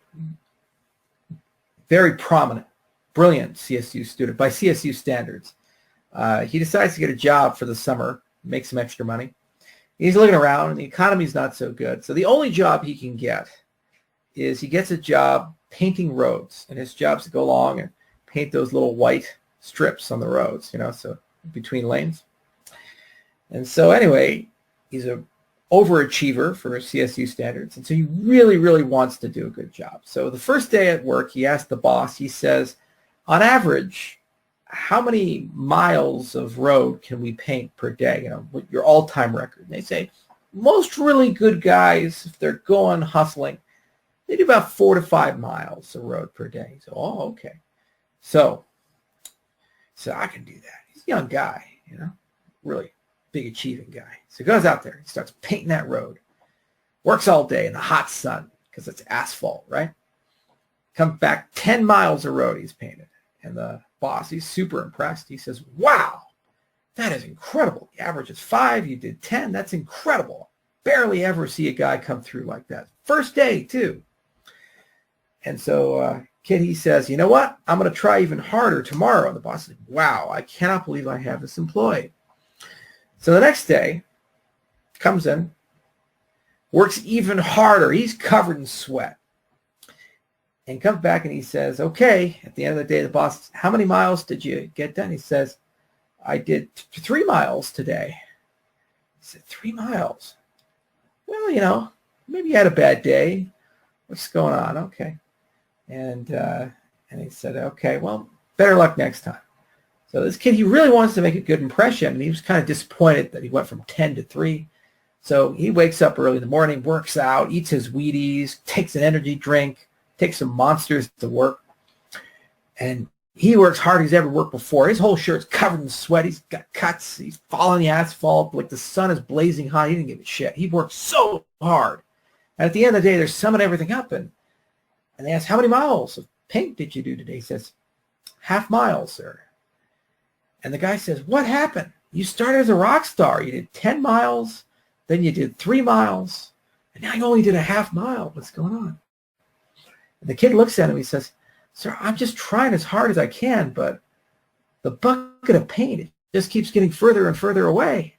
very prominent, brilliant CSU student by CSU standards. He decides to get a job for the summer, make some extra money. He's looking around and the economy's not so good. So the only job he can get is he gets a job painting roads. And his job's to go along and paint those little white strips on the roads, so between lanes. And so anyway, he's a overachiever for CSU standards. And so he really, really wants to do a good job. So the first day at work, he asked the boss, he says, on average, how many miles of road can we paint per day? Your all-time record. And they say, most really good guys, if they're going hustling, they do about 4 to 5 miles of road per day. So, okay. So I can do that. He's a young guy, really big achieving guy. So he goes out there, he starts painting that road, works all day in the hot sun because it's asphalt, right? Comes back 10 miles of road he's painted. And the boss, he's super impressed. He says, wow, that is incredible. The average is 5, you did 10. That's incredible. Barely ever see a guy come through like that. First day, too. And so kid, he says, you know what? I'm going to try even harder tomorrow. And the boss says, wow, I cannot believe I have this employee. So the next day, comes in, works even harder. He's covered in sweat. And comes back and he says, okay, at the end of the day, the boss says, how many miles did you get done? He says, I did 3 miles today. He said, 3 miles? Well, maybe you had a bad day. What's going on? Okay. And he said, okay, well, better luck next time. So this kid, he really wants to make a good impression. And he was kind of disappointed that he went from 10 to 3. So he wakes up early in the morning, works out, eats his Wheaties, takes an energy drink, takes some monsters to work, and he works hard as he's ever worked before. His whole shirt's covered in sweat. He's got cuts. He's falling the asphalt like the sun is blazing hot. He didn't give a shit. He worked so hard. And at the end of the day, they're summing everything up, and they ask, how many miles of paint did you do today? He says, half mile, sir. And the guy says, what happened? You started as a rock star. You did 10 miles, then you did 3 miles, and now you only did a half mile. What's going on? And the kid looks at him. He says, sir, I'm just trying as hard as I can, but the bucket of paint, it just keeps getting further and further away.